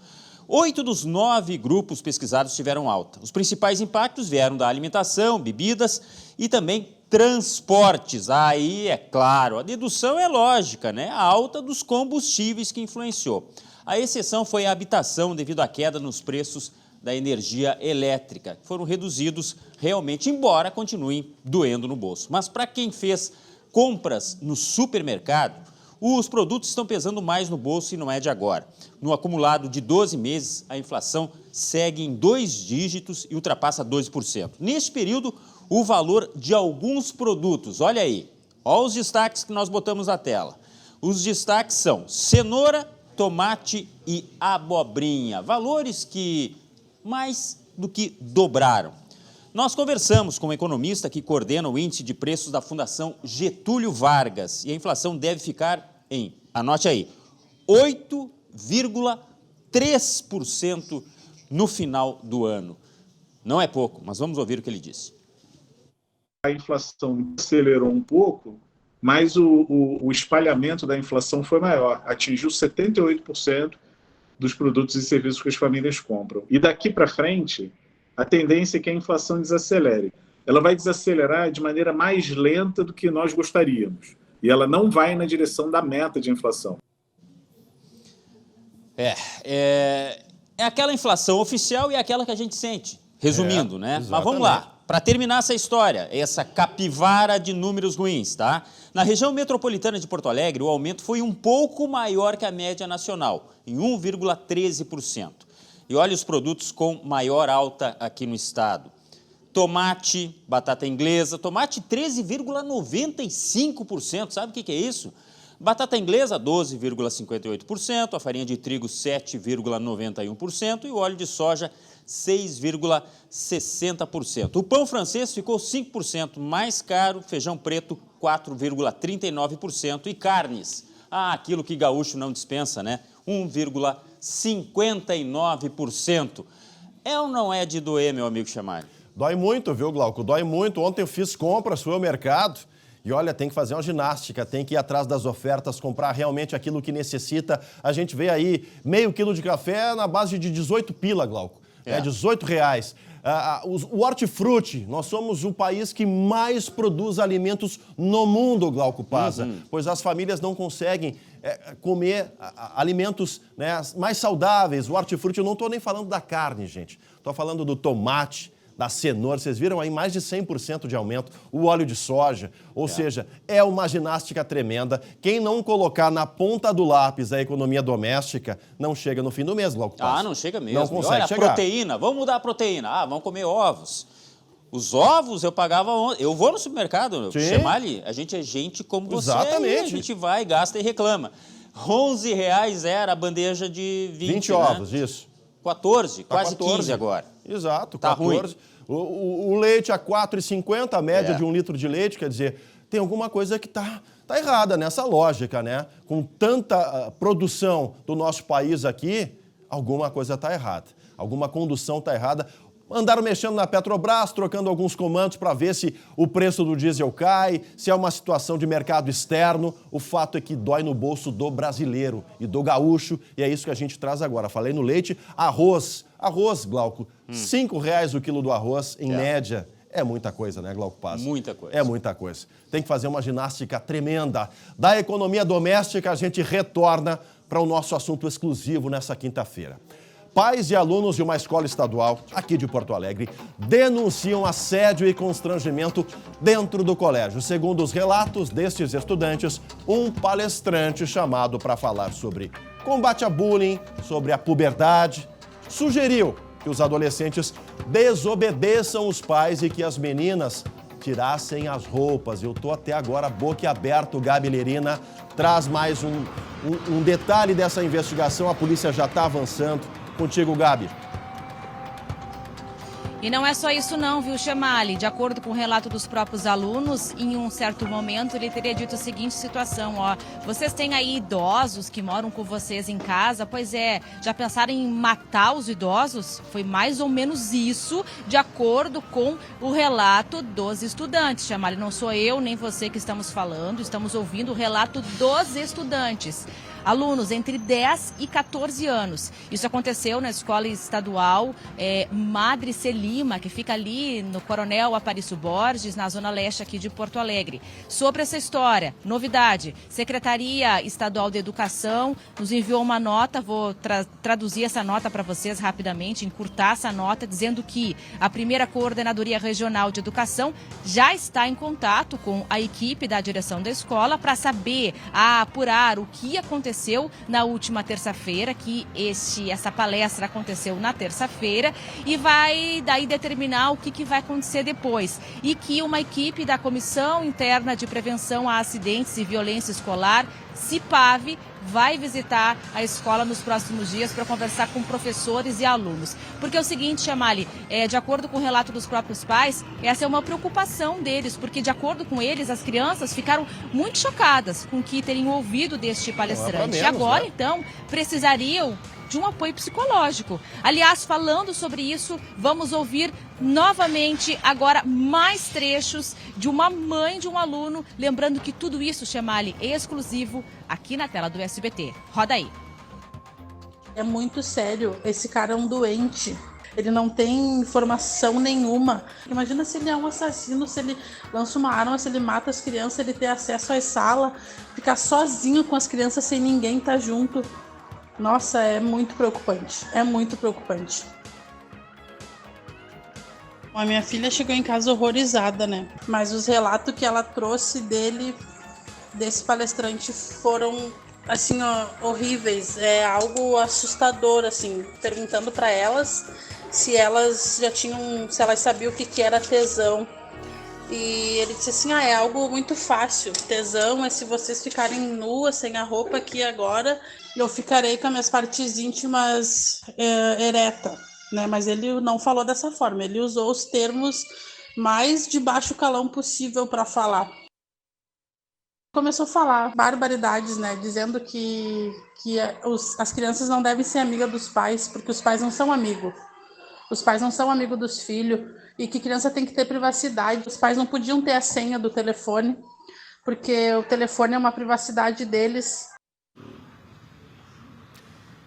8 dos 9 grupos pesquisados tiveram alta. Os principais impactos vieram da alimentação, bebidas e também transportes. Aí, é claro, a dedução é lógica, né? A alta dos combustíveis que influenciou. A exceção foi a habitação devido à queda nos preços da energia elétrica, que foram reduzidos realmente, embora continuem doendo no bolso. Mas para quem fez compras no supermercado, os produtos estão pesando mais no bolso e não é de agora. No acumulado de 12 meses, a inflação segue em 2 dígitos e ultrapassa 12%. Neste período, o valor de alguns produtos, olha aí, olha os destaques que nós botamos na tela. Os destaques são cenoura, tomate e abobrinha, valores que mais do que dobraram. Nós conversamos com um economista que coordena o índice de preços da Fundação Getúlio Vargas e a inflação deve ficar em, anote aí, 8,3% no final do ano. Não é pouco, mas vamos ouvir o que ele disse. A inflação acelerou um pouco, mas o espalhamento da inflação foi maior, atingiu 78% dos produtos e serviços que as famílias compram. E daqui para frente, a tendência é que a inflação desacelere. Ela vai desacelerar de maneira mais lenta do que nós gostaríamos. E ela não vai na direção da meta de inflação. É aquela inflação oficial e aquela que a gente sente, resumindo, né? Exatamente. Mas vamos lá, para terminar essa história, essa capivara de números ruins, tá? Na região metropolitana de Porto Alegre, o aumento foi um pouco maior que a média nacional, em 1,13%. E olha os produtos com maior alta aqui no estado. Tomate, batata inglesa, tomate 13,95%, sabe o que é isso? Batata inglesa 12,58%, a farinha de trigo 7,91% e o óleo de soja 6,60%. O pão francês ficou 5% mais caro, feijão preto 4,39% e carnes, aquilo que gaúcho não dispensa, né? 1,59%. É ou não é de doer, meu amigo Chamalho? Dói muito, viu, Glauco? Dói muito. Ontem eu fiz compras, fui ao mercado e, olha, tem que fazer uma ginástica, tem que ir atrás das ofertas, comprar realmente aquilo que necessita. A gente vê aí meio quilo de café na base de 18 pila, Glauco. É 18 reais. O hortifruti, nós somos o país que mais produz alimentos no mundo, Glauco Pazza, pois as famílias não conseguem comer alimentos, né, mais saudáveis. O hortifruti, eu não estou nem falando da carne, gente. Estou falando do tomate, da cenoura, vocês viram aí mais de 100% de aumento, o óleo de soja, ou seja, é uma ginástica tremenda. Quem não colocar na ponta do lápis a economia doméstica, não chega no fim do mês, Glauco Pazza. Não chega mesmo. Não consegue olha, chegar. Proteína, vamos mudar a proteína. Vamos comer ovos. Os ovos eu pagava ontem. Eu vou no supermercado, Sim. Chemali, a gente é gente como você. Exatamente. A gente vai, gasta e reclama. R$11 era a bandeja de 20 ovos, né? isso. 14, Tá quase 14. 15 agora. Exato, Tá 14. ruim. O leite a R$4,50, a média É. de 1 litro de leite, quer dizer, tem alguma coisa que tá errada nessa lógica, né? Com tanta produção do nosso país aqui, alguma coisa tá errada. Alguma condução tá errada. Andaram mexendo na Petrobras, trocando alguns comandos para ver se o preço do diesel cai, se é uma situação de mercado externo. O fato é que dói no bolso do brasileiro e do gaúcho, e é isso que a gente traz agora. Falei no leite, arroz, Glauco, R$5 o quilo do arroz, em média. É muita coisa, né, Glauco Paz? Muita coisa. É muita coisa. Tem que fazer uma ginástica tremenda. Da economia doméstica, a gente retorna para o nosso assunto exclusivo nessa quinta-feira. Pais e alunos de uma escola estadual aqui de Porto Alegre denunciam assédio e constrangimento dentro do colégio. Segundo os relatos destes estudantes, um palestrante chamado para falar sobre combate a bullying, sobre a puberdade, sugeriu que os adolescentes desobedeçam os pais e que as meninas tirassem as roupas. Eu tô até agora boquiaberto, Gabi Lerina. Traz mais um detalhe dessa investigação, a polícia já está avançando. Contigo, Gabi. E não é só isso não, viu, Chemali? De acordo com o relato dos próprios alunos, em um certo momento ele teria dito a seguinte situação, ó. Vocês têm aí idosos que moram com vocês em casa? Pois é, já pensaram em matar os idosos? Foi mais ou menos isso, de acordo com o relato dos estudantes. Chemali, não sou eu nem você que estamos falando, estamos ouvindo o relato dos estudantes. Alunos entre 10 e 14 anos. Isso aconteceu na escola estadual Madre Celima, que fica ali no Coronel Aparício Borges, na zona leste aqui de Porto Alegre. Sobre essa história, novidade, Secretaria Estadual de Educação nos enviou uma nota, vou traduzir essa nota para vocês rapidamente, encurtar essa nota, dizendo que a primeira Coordenadoria Regional de Educação já está em contato com a equipe da direção da escola para saber, apurar o que aconteceu na última terça-feira, que essa palestra aconteceu na terça-feira, e vai daí determinar o que vai acontecer depois. E que uma equipe da Comissão Interna de Prevenção a Acidentes e Violência Escolar, CIPAV, vai visitar a escola nos próximos dias para conversar com professores e alunos. Porque é o seguinte, Chemali, de acordo com o relato dos próprios pais, essa é uma preocupação deles, porque de acordo com eles, as crianças ficaram muito chocadas com o que teriam ouvido deste palestrante. E agora, então, precisariam de um apoio psicológico. Aliás, falando sobre isso, vamos ouvir novamente agora mais trechos de uma mãe de um aluno, lembrando que tudo isso, Chemali, é exclusivo aqui na tela do SBT. Roda aí. É muito sério, esse cara é um doente. Ele não tem informação nenhuma. Imagina se ele é um assassino, se ele lança uma arma, se ele mata as crianças, ele tem acesso às salas, ficar sozinho com as crianças sem ninguém estar junto. Nossa, é muito preocupante. É muito preocupante. A minha filha chegou em casa horrorizada, né? Mas os relatos que ela trouxe desse palestrante, foram, assim, horríveis. É algo assustador, assim. Perguntando para elas se elas sabiam o que era tesão. E ele disse assim, é algo muito fácil. Tesão é se vocês ficarem nuas, sem a roupa aqui agora, eu ficarei com as minhas partes íntimas ereta, né? Mas ele não falou dessa forma, ele usou os termos mais de baixo calão possível para falar. Começou a falar barbaridades, né? Dizendo que as crianças não devem ser amigas dos pais, porque os pais não são amigos. Os pais não são amigos dos filhos, e que criança tem que ter privacidade. Os pais não podiam ter a senha do telefone, porque o telefone é uma privacidade deles.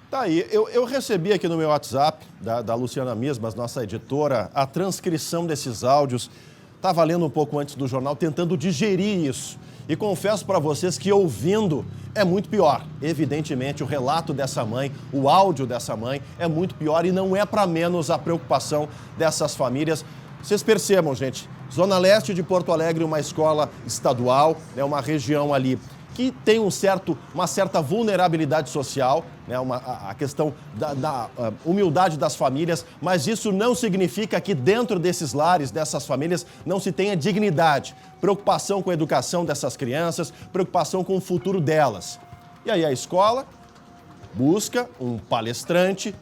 Tá aí, eu recebi aqui no meu WhatsApp, da Luciana Mismas, nossa editora, a transcrição desses áudios. Estava lendo um pouco antes do jornal, tentando digerir isso. E confesso para vocês que ouvindo é muito pior. Evidentemente, o relato dessa mãe, o áudio dessa mãe é muito pior e não é para menos a preocupação dessas famílias. Vocês percebam, gente, Zona Leste de Porto Alegre, uma escola estadual, uma região ali que tem uma certa vulnerabilidade social, né, a questão da humildade das famílias, mas isso não significa que dentro desses lares, dessas famílias, não se tenha dignidade, preocupação com a educação dessas crianças, preocupação com o futuro delas. E aí a escola busca um palestrante,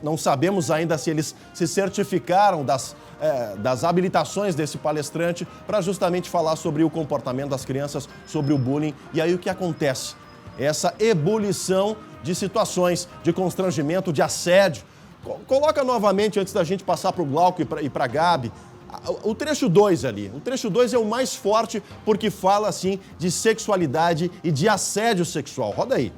não sabemos ainda se eles se certificaram das habilitações desse palestrante para justamente falar sobre o comportamento das crianças, sobre o bullying. E aí o que acontece? Essa ebulição de situações de constrangimento, de assédio. Coloca novamente, antes da gente passar para o Glauco e para a Gabi, o trecho 2 ali. O trecho 2 é o mais forte porque fala, assim, de sexualidade e de assédio sexual. Roda aí.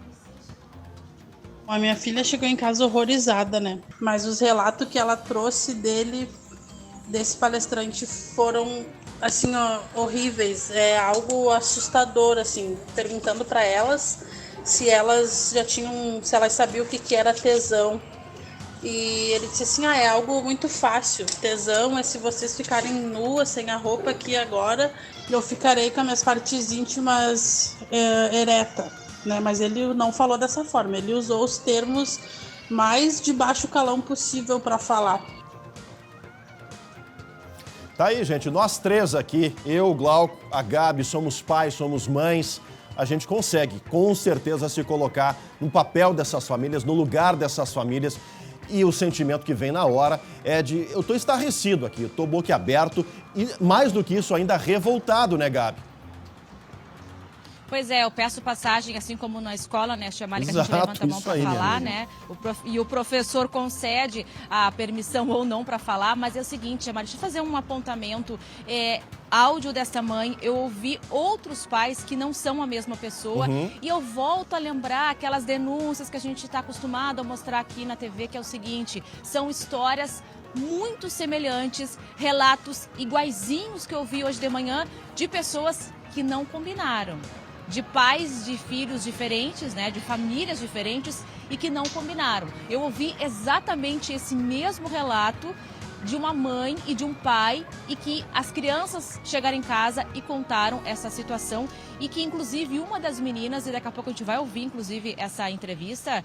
A minha filha chegou em casa horrorizada, né? Mas os relatos que ela trouxe desse palestrante foram, assim, horríveis. É algo assustador, assim. Perguntando para elas se elas sabiam o que era tesão. E ele disse assim, é algo muito fácil. Tesão é se vocês ficarem nuas, sem a roupa aqui agora, eu ficarei com as minhas partes íntimas ereta, né? Mas ele não falou dessa forma, ele usou os termos mais de baixo calão possível para falar. Tá aí, gente, nós três aqui, eu, o Glauco, a Gabi, somos pais, somos mães, a gente consegue, com certeza, se colocar no papel dessas famílias, no lugar dessas famílias. E o sentimento que vem na hora é de... Eu tô estarrecido aqui, eu tô boquiaberto e, mais do que isso, ainda revoltado, né, Gabi? Pois é, eu peço passagem, assim como na escola, né, chamar que a gente levanta a mão para falar, né? E o professor concede a permissão ou não para falar, mas é o seguinte, Chamar, deixa eu fazer um apontamento. Áudio desta mãe, eu ouvi outros pais que não são a mesma pessoa e eu volto a lembrar aquelas denúncias que a gente está acostumado a mostrar aqui na TV, que é o seguinte, são histórias muito semelhantes, relatos iguaizinhos que eu vi hoje de manhã de pessoas que não combinaram. De pais de filhos diferentes, né, de famílias diferentes e que não combinaram. Eu ouvi exatamente esse mesmo relato de uma mãe e de um pai e que as crianças chegaram em casa e contaram essa situação e que, inclusive, uma das meninas, e daqui a pouco a gente vai ouvir, inclusive, essa entrevista,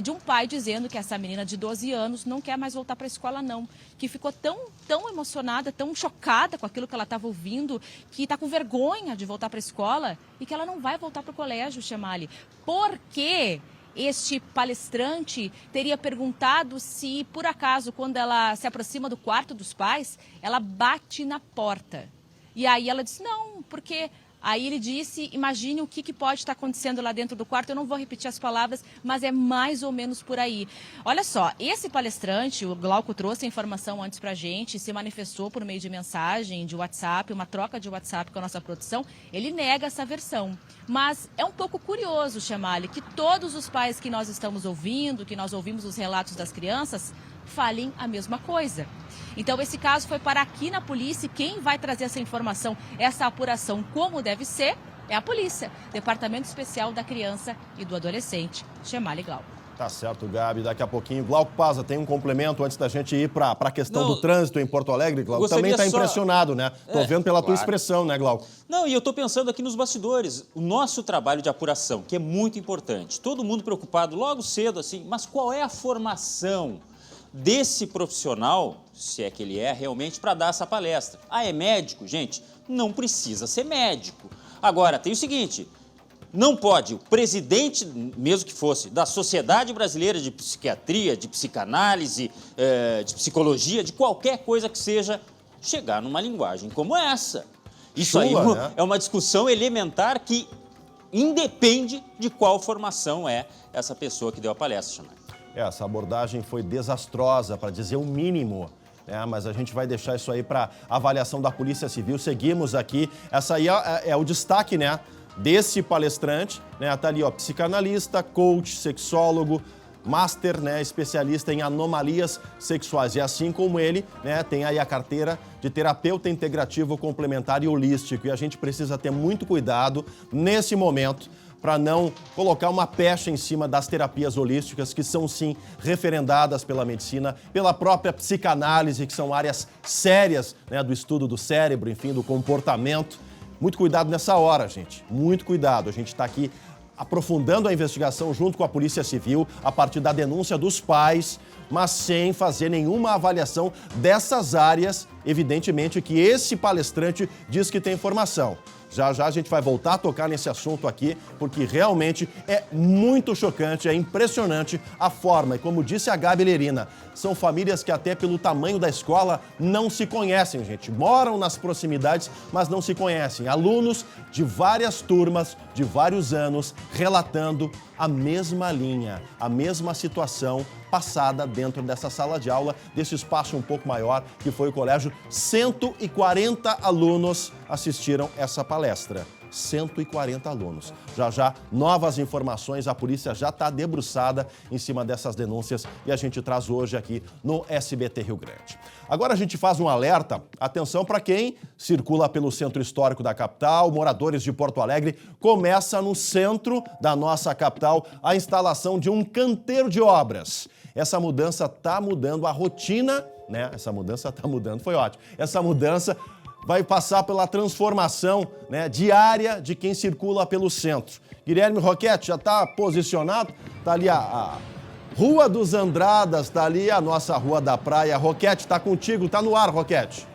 de um pai dizendo que essa menina de 12 anos não quer mais voltar para a escola, não. Que ficou tão emocionada, tão chocada com aquilo que ela estava ouvindo, que está com vergonha de voltar para a escola e que ela não vai voltar para o colégio, Chamali. Por quê? Este palestrante teria perguntado se, por acaso, quando ela se aproxima do quarto dos pais, ela bate na porta. E aí ela disse, não, porque... Aí ele disse, imagine o que pode estar acontecendo lá dentro do quarto. Eu não vou repetir as palavras, mas é mais ou menos por aí. Olha só, esse palestrante, o Glauco trouxe a informação antes pra gente, se manifestou por meio de mensagem, de WhatsApp, uma troca de WhatsApp com a nossa produção. Ele nega essa versão. Mas é um pouco curioso, Chamali, que todos os pais que nós estamos ouvindo, que nós ouvimos os relatos das crianças, falem a mesma coisa. Então, esse caso foi para aqui na polícia e quem vai trazer essa informação, essa apuração como deve ser, é a polícia. Departamento Especial da Criança e do Adolescente. Chamali Glauco. Tá certo, Gabi. Daqui a pouquinho. Glauco Paza, tem um complemento antes da gente ir para a questão do trânsito em Porto Alegre, Glauco. Também está impressionado, né? Tô vendo pela tua expressão, né, Glauco? Não, e eu tô pensando aqui nos bastidores. O nosso trabalho de apuração, que é muito importante. Todo mundo preocupado logo cedo, assim, mas qual é a formação desse profissional, se é que ele é realmente, para dar essa palestra? Ah, é médico? Gente, não precisa ser médico. Agora, tem o seguinte, não pode o presidente, mesmo que fosse, da Sociedade Brasileira de Psiquiatria, de Psicanálise, de Psicologia, de qualquer coisa que seja, chegar numa linguagem como essa. Isso aí, né? É uma discussão elementar que independe de qual formação é essa pessoa que deu a palestra, Chamali. Essa abordagem foi desastrosa, para dizer o mínimo, né? Mas a gente vai deixar isso aí para avaliação da Polícia Civil. Seguimos aqui. Essa aí é o destaque, né, desse palestrante, né? Tá ali, ó, psicanalista, coach, sexólogo, master, né, especialista em anomalias sexuais. E assim como ele, né, tem aí a carteira de terapeuta integrativo complementar e holístico. E a gente precisa ter muito cuidado nesse momento para não colocar uma pecha em cima das terapias holísticas, que são, sim, referendadas pela medicina, pela própria psicanálise, que são áreas sérias, né, do estudo do cérebro, enfim, do comportamento. Muito cuidado nessa hora, gente. Muito cuidado. A gente está aqui aprofundando a investigação junto com a Polícia Civil, a partir da denúncia dos pais, mas sem fazer nenhuma avaliação dessas áreas, evidentemente que esse palestrante diz que tem informação. Já já a gente vai voltar a tocar nesse assunto aqui, porque realmente é muito chocante, é impressionante a forma. E como disse a Gabi Lerina, são famílias que até pelo tamanho da escola não se conhecem, gente. Moram nas proximidades, mas não se conhecem. Alunos de várias turmas, de vários anos, relatando a mesma linha, a mesma situação passada dentro dessa sala de aula, desse espaço um pouco maior, que foi o colégio. 140 alunos assistiram essa palestra. 140 alunos. Já já, novas informações, a polícia já está debruçada em cima dessas denúncias e a gente traz hoje aqui no SBT Rio Grande. Agora a gente faz um alerta, atenção para quem circula pelo centro histórico da capital, moradores de Porto Alegre, começa no centro da nossa capital a instalação de um canteiro de obras. Essa mudança está mudando a rotina, né? Essa mudança está mudando, foi ótimo. Essa mudança vai passar pela transformação, né, diária de quem circula pelo centro. Guilherme Roquete já está posicionado, está ali a Rua dos Andradas, está ali a nossa Rua da Praia. Roquete, está contigo, está no ar, Roquete.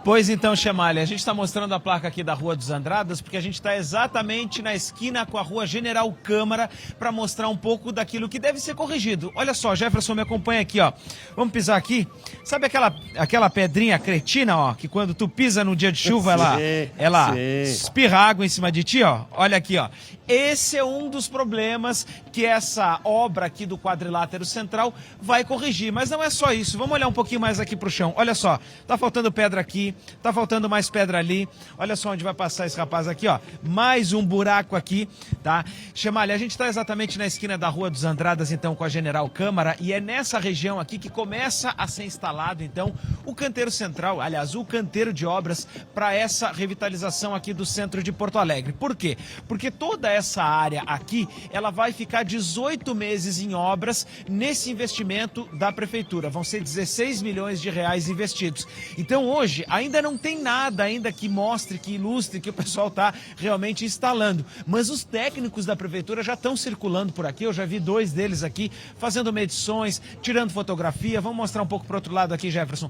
Pois então, Chemalha, a gente está mostrando a placa aqui da Rua dos Andradas porque a gente está exatamente na esquina com a Rua General Câmara para mostrar um pouco daquilo que deve ser corrigido. Olha só, Jefferson, me acompanha aqui, ó. Vamos pisar aqui. Sabe aquela pedrinha cretina, ó, que quando tu pisa no dia de chuva, ela espirra água em cima de ti, ó? Olha aqui, ó. Esse é um dos problemas que essa obra aqui do quadrilátero central vai corrigir. Mas não é só isso. Vamos olhar um pouquinho mais aqui pro chão. Olha só, tá faltando pedra aqui, tá faltando mais pedra ali. Olha só onde vai passar esse rapaz aqui, ó. Mais um buraco aqui, tá? Chemalha, a gente tá exatamente na esquina da Rua dos Andradas, então, com a General Câmara. E é nessa região aqui que começa a ser instalado, então, o canteiro central, aliás, o canteiro de obras para essa revitalização aqui do centro de Porto Alegre. Por quê? Porque toda essa área aqui, ela vai ficar 18 meses em obras nesse investimento da prefeitura. Vão ser 16 milhões de reais investidos. Então hoje ainda não tem nada ainda que mostre, que ilustre que o pessoal está realmente instalando. Mas os técnicos da prefeitura já estão circulando por aqui. Eu já vi 2 deles aqui fazendo medições, tirando fotografia. Vamos mostrar um pouco para o outro lado aqui, Jefferson.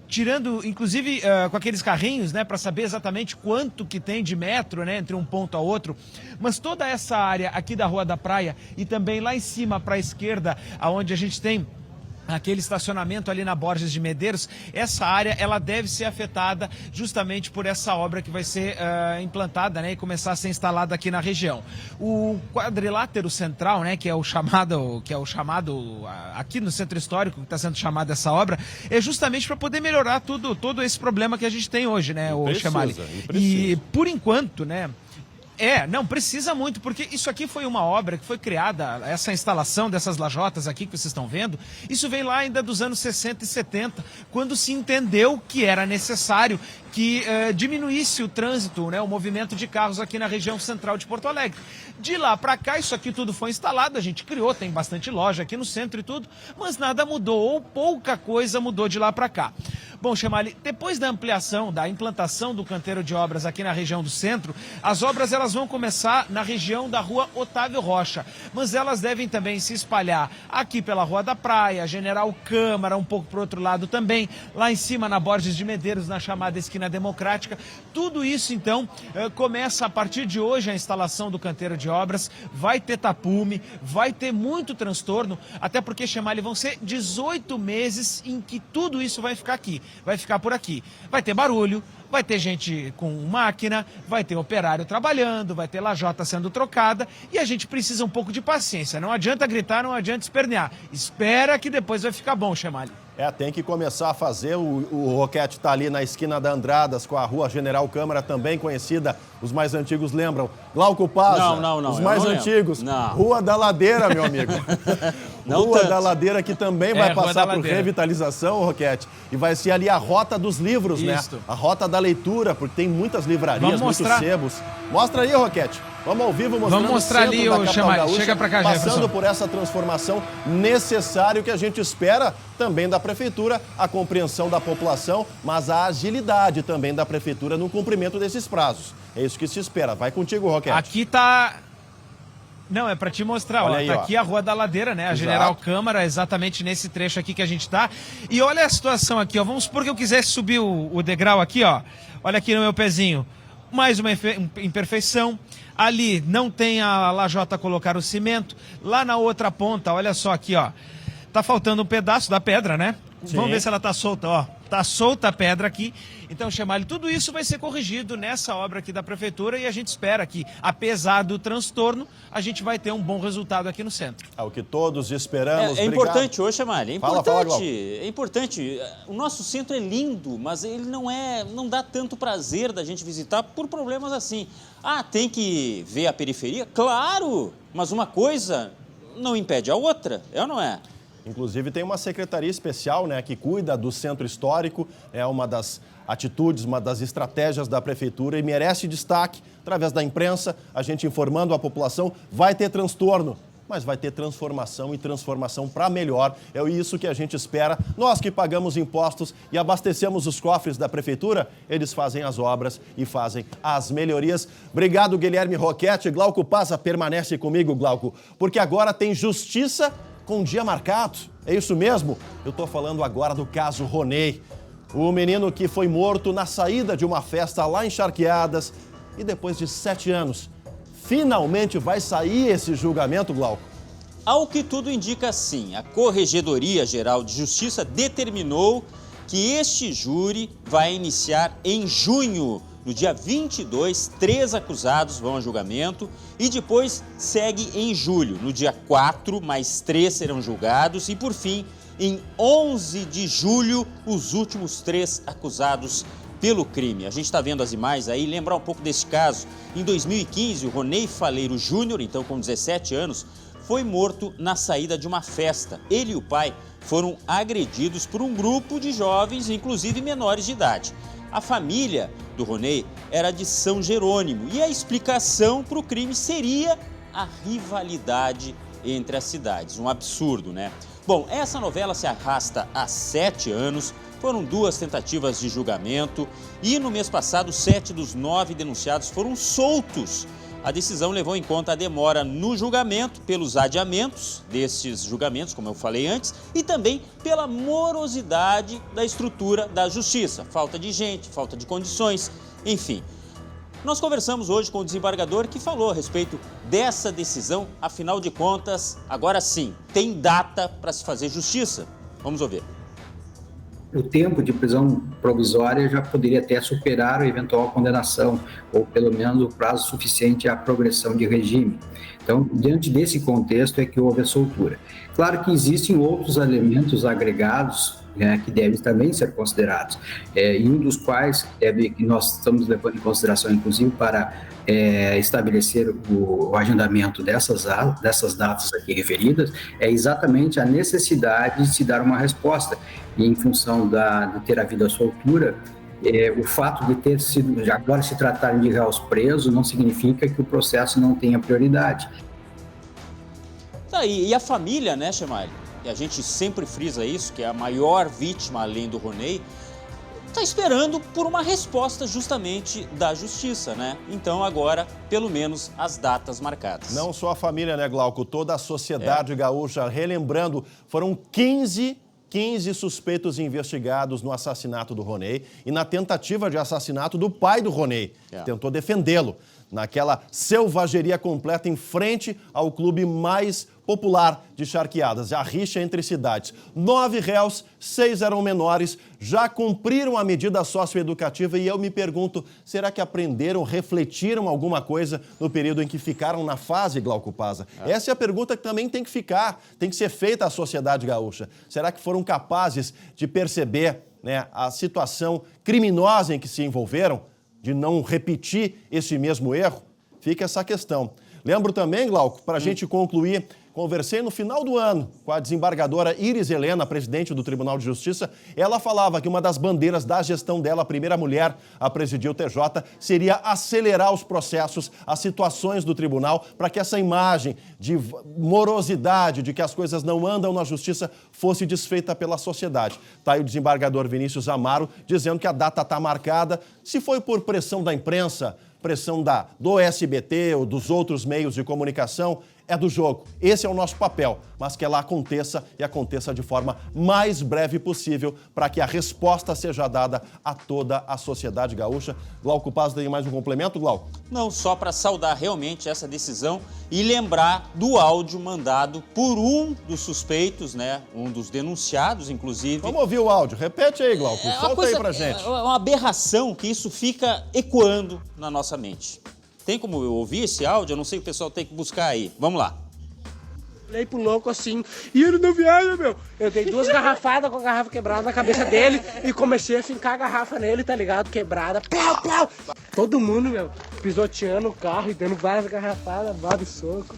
Tirando, inclusive, com aqueles carrinhos, né, para saber exatamente quanto que tem de metro, né, entre um ponto a outro. Mas toda essa área aqui da Rua da Praia e também lá em cima para a esquerda, aonde a gente tem aquele estacionamento ali na Borges de Medeiros, essa área ela deve ser afetada justamente por essa obra que vai ser implantada, né, e começar a ser instalada aqui na região. O quadrilátero central, né, que é o chamado aqui no centro histórico que está sendo chamada essa obra, é justamente para poder melhorar todo esse problema que a gente tem hoje, né, o Chemalha. E por enquanto, né, não, precisa muito, porque isso aqui foi uma obra que foi criada, essa instalação dessas lajotas aqui que vocês estão vendo, isso veio lá ainda dos anos 60 e 70, quando se entendeu que era necessário que diminuísse o trânsito, né, o movimento de carros aqui na região central de Porto Alegre. De lá para cá, isso aqui tudo foi instalado, a gente criou, tem bastante loja aqui no centro e tudo, mas nada mudou, ou pouca coisa mudou de lá para cá. Bom, Chemalha, depois da ampliação, da implantação do canteiro de obras aqui na região do centro, as obras elas vão começar na região da Rua Otávio Rocha, mas elas devem também se espalhar aqui pela Rua da Praia, General Câmara, um pouco para o outro lado também, lá em cima na Borges de Medeiros, na chamada Esquina Democrática. Tudo isso, então, começa a partir de hoje a instalação do canteiro de obras, vai ter tapume, vai ter muito transtorno, até porque, Chemalha, vão ser 18 meses em que tudo isso vai ficar aqui. Vai ficar por aqui. Vai ter barulho, vai ter gente com máquina, vai ter operário trabalhando, vai ter lajota sendo trocada e a gente precisa um pouco de paciência. Não adianta gritar, não adianta espernear. Espera que depois vai ficar bom, Chemalha. Tem que começar a fazer. O Roquete está ali na esquina da Andradas com a Rua General Câmara, também conhecida. Os mais antigos lembram. Glauco Paza. Não. Os mais antigos. Rua da Ladeira, meu amigo. Rua da Ladeira, que também vai passar por revitalização, Roquete. E vai ser ali a rota dos livros, né? A rota da leitura, porque tem muitas livrarias, muitos sebos. Mostra aí, Roquete. Vamos ao vivo mostrando Vamos mostrar ali, o Chamar. Chega pra cá, passando Jefferson. por essa transformação necessária que a gente espera também da Prefeitura, a compreensão da população, mas a agilidade também da Prefeitura no cumprimento desses prazos. É isso que se espera. Vai contigo, Roquete. Aqui tá... Não, é pra te mostrar, Olha ó. aí, Tá ó. aqui a Rua da Ladeira, né? A Exato. General Câmara, exatamente nesse trecho aqui que a gente tá. E olha a situação aqui, ó. Vamos supor que eu quisesse subir o degrau aqui, ó. Olha aqui no meu pezinho. Mais uma imperfeição. Ali não tem a lajota colocar o cimento. Lá na outra ponta, olha só aqui, ó. Tá faltando um pedaço da pedra, né? Sim. Vamos ver se ela tá solta, ó. Tá solta a pedra aqui. Então, Chamali, tudo isso vai ser corrigido nessa obra aqui da Prefeitura e a gente espera que, apesar do transtorno, a gente vai ter um bom resultado aqui no centro. É o que todos esperamos. É importante hoje, Chamali, Fala, Glauco. é importante. O nosso centro é lindo, mas ele não dá tanto prazer da gente visitar por problemas assim. Ah, tem que ver a periferia? Claro, mas uma coisa não impede a outra, é ou não é? Inclusive tem uma secretaria especial, né, que cuida do centro histórico, é uma das atitudes, uma das estratégias da Prefeitura e merece destaque através da imprensa, a gente informando a população, vai ter transtorno, mas vai ter transformação e transformação para melhor. É isso que a gente espera. Nós que pagamos impostos e abastecemos os cofres da Prefeitura, eles fazem as obras e fazem as melhorias. Obrigado, Guilherme Roquete. Glauco Pazza permanece comigo, Glauco, porque agora tem justiça com dia marcado. É isso mesmo? Eu estou falando agora do caso Ronei. O menino que foi morto na saída de uma festa lá em Charqueadas e depois de 7 anos, finalmente vai sair esse julgamento, Glauco? Ao que tudo indica, sim, a Corregedoria Geral de Justiça determinou que este júri vai iniciar em junho. No dia 22, 3 acusados vão a julgamento e depois segue em julho. No dia 4, mais 3 serão julgados e, por fim, em 11 de julho, os últimos 3 acusados pelo crime. A gente está vendo as imagens aí, lembrar um pouco desse caso. Em 2015, o Ronei Faleiro Júnior, então com 17 anos, foi morto na saída de uma festa. Ele e o pai foram agredidos por um grupo de jovens, inclusive menores de idade. A família do Ronei era de São Jerônimo e a explicação para o crime seria a rivalidade entre as cidades. Um absurdo, né? Bom, essa novela se arrasta há 7 anos, foram 2 tentativas de julgamento e no mês passado 7 dos 9 denunciados foram soltos. A decisão levou em conta a demora no julgamento, pelos adiamentos desses julgamentos, como eu falei antes, e também pela morosidade da estrutura da justiça. Falta de gente, falta de condições, enfim. Nós conversamos hoje com o desembargador que falou a respeito dessa decisão. Afinal de contas, agora sim, tem data para se fazer justiça. Vamos ouvir. O tempo de prisão provisória já poderia até superar a eventual condenação, ou pelo menos o prazo suficiente à progressão de regime. Então, diante desse contexto é que houve a soltura. Claro que existem outros elementos agregados, né, que devem também ser considerados, e um dos quais que nós estamos levando em consideração, inclusive, para estabelecer o agendamento dessas datas aqui referidas, é exatamente a necessidade de se dar uma resposta. E em função de ter havido a soltura, o fato de ter sido, agora se tratarem de réus presos, não significa que o processo não tenha prioridade. Tá, e a família, né, Chamali? E a gente sempre frisa isso, que é a maior vítima, além do Ronei, está esperando por uma resposta justamente da justiça, né? Então agora, pelo menos, as datas marcadas. Não só a família, né, Glauco? Toda a sociedade gaúcha, relembrando, foram 15 suspeitos investigados no assassinato do Ronei e na tentativa de assassinato do pai do Ronei, que tentou defendê-lo naquela selvageria completa em frente ao clube mais popular de Charqueadas, a rixa entre cidades. 9 réus, 6 eram menores, já cumpriram a medida socioeducativa e eu me pergunto, será que aprenderam, refletiram alguma coisa no período em que ficaram na fase, Glauco Pazza? Essa é a pergunta que também tem que ficar, tem que ser feita à sociedade gaúcha. Será que foram capazes de perceber, né, a situação criminosa em que se envolveram? De não repetir esse mesmo erro? Fica essa questão. Lembro também, Glauco, para a gente concluir, Conversei no final do ano com a desembargadora Iris Helena, presidente do Tribunal de Justiça. Ela falava que uma das bandeiras da gestão dela, a primeira mulher a presidir o TJ, seria acelerar os processos, as situações do tribunal, para que essa imagem de morosidade, de que as coisas não andam na justiça, fosse desfeita pela sociedade. Está aí o desembargador Vinícius Amaro dizendo que a data está marcada. Se foi por pressão da imprensa, pressão do SBT ou dos outros meios de comunicação, é do jogo. Esse é o nosso papel, mas que ela aconteça e aconteça de forma mais breve possível para que a resposta seja dada a toda a sociedade gaúcha. Glauco Paz, tem mais um complemento, Glauco? Não, só para saudar realmente essa decisão e lembrar do áudio mandado por um dos suspeitos, né? Um dos denunciados, inclusive. Vamos ouvir o áudio. Repete aí, Glauco. Solta aí pra gente. É uma aberração que isso fica ecoando na nossa mente. Tem como eu ouvir esse áudio? Eu não sei, o pessoal tem que buscar aí. Vamos lá. Olhei pro louco assim, e ele não viaja, meu. Eu dei 2 garrafadas com a garrafa quebrada na cabeça dele e comecei a fincar a garrafa nele, tá ligado? Quebrada. Plau, plau. Todo mundo, meu, pisoteando o carro e dando várias garrafadas, vários socos.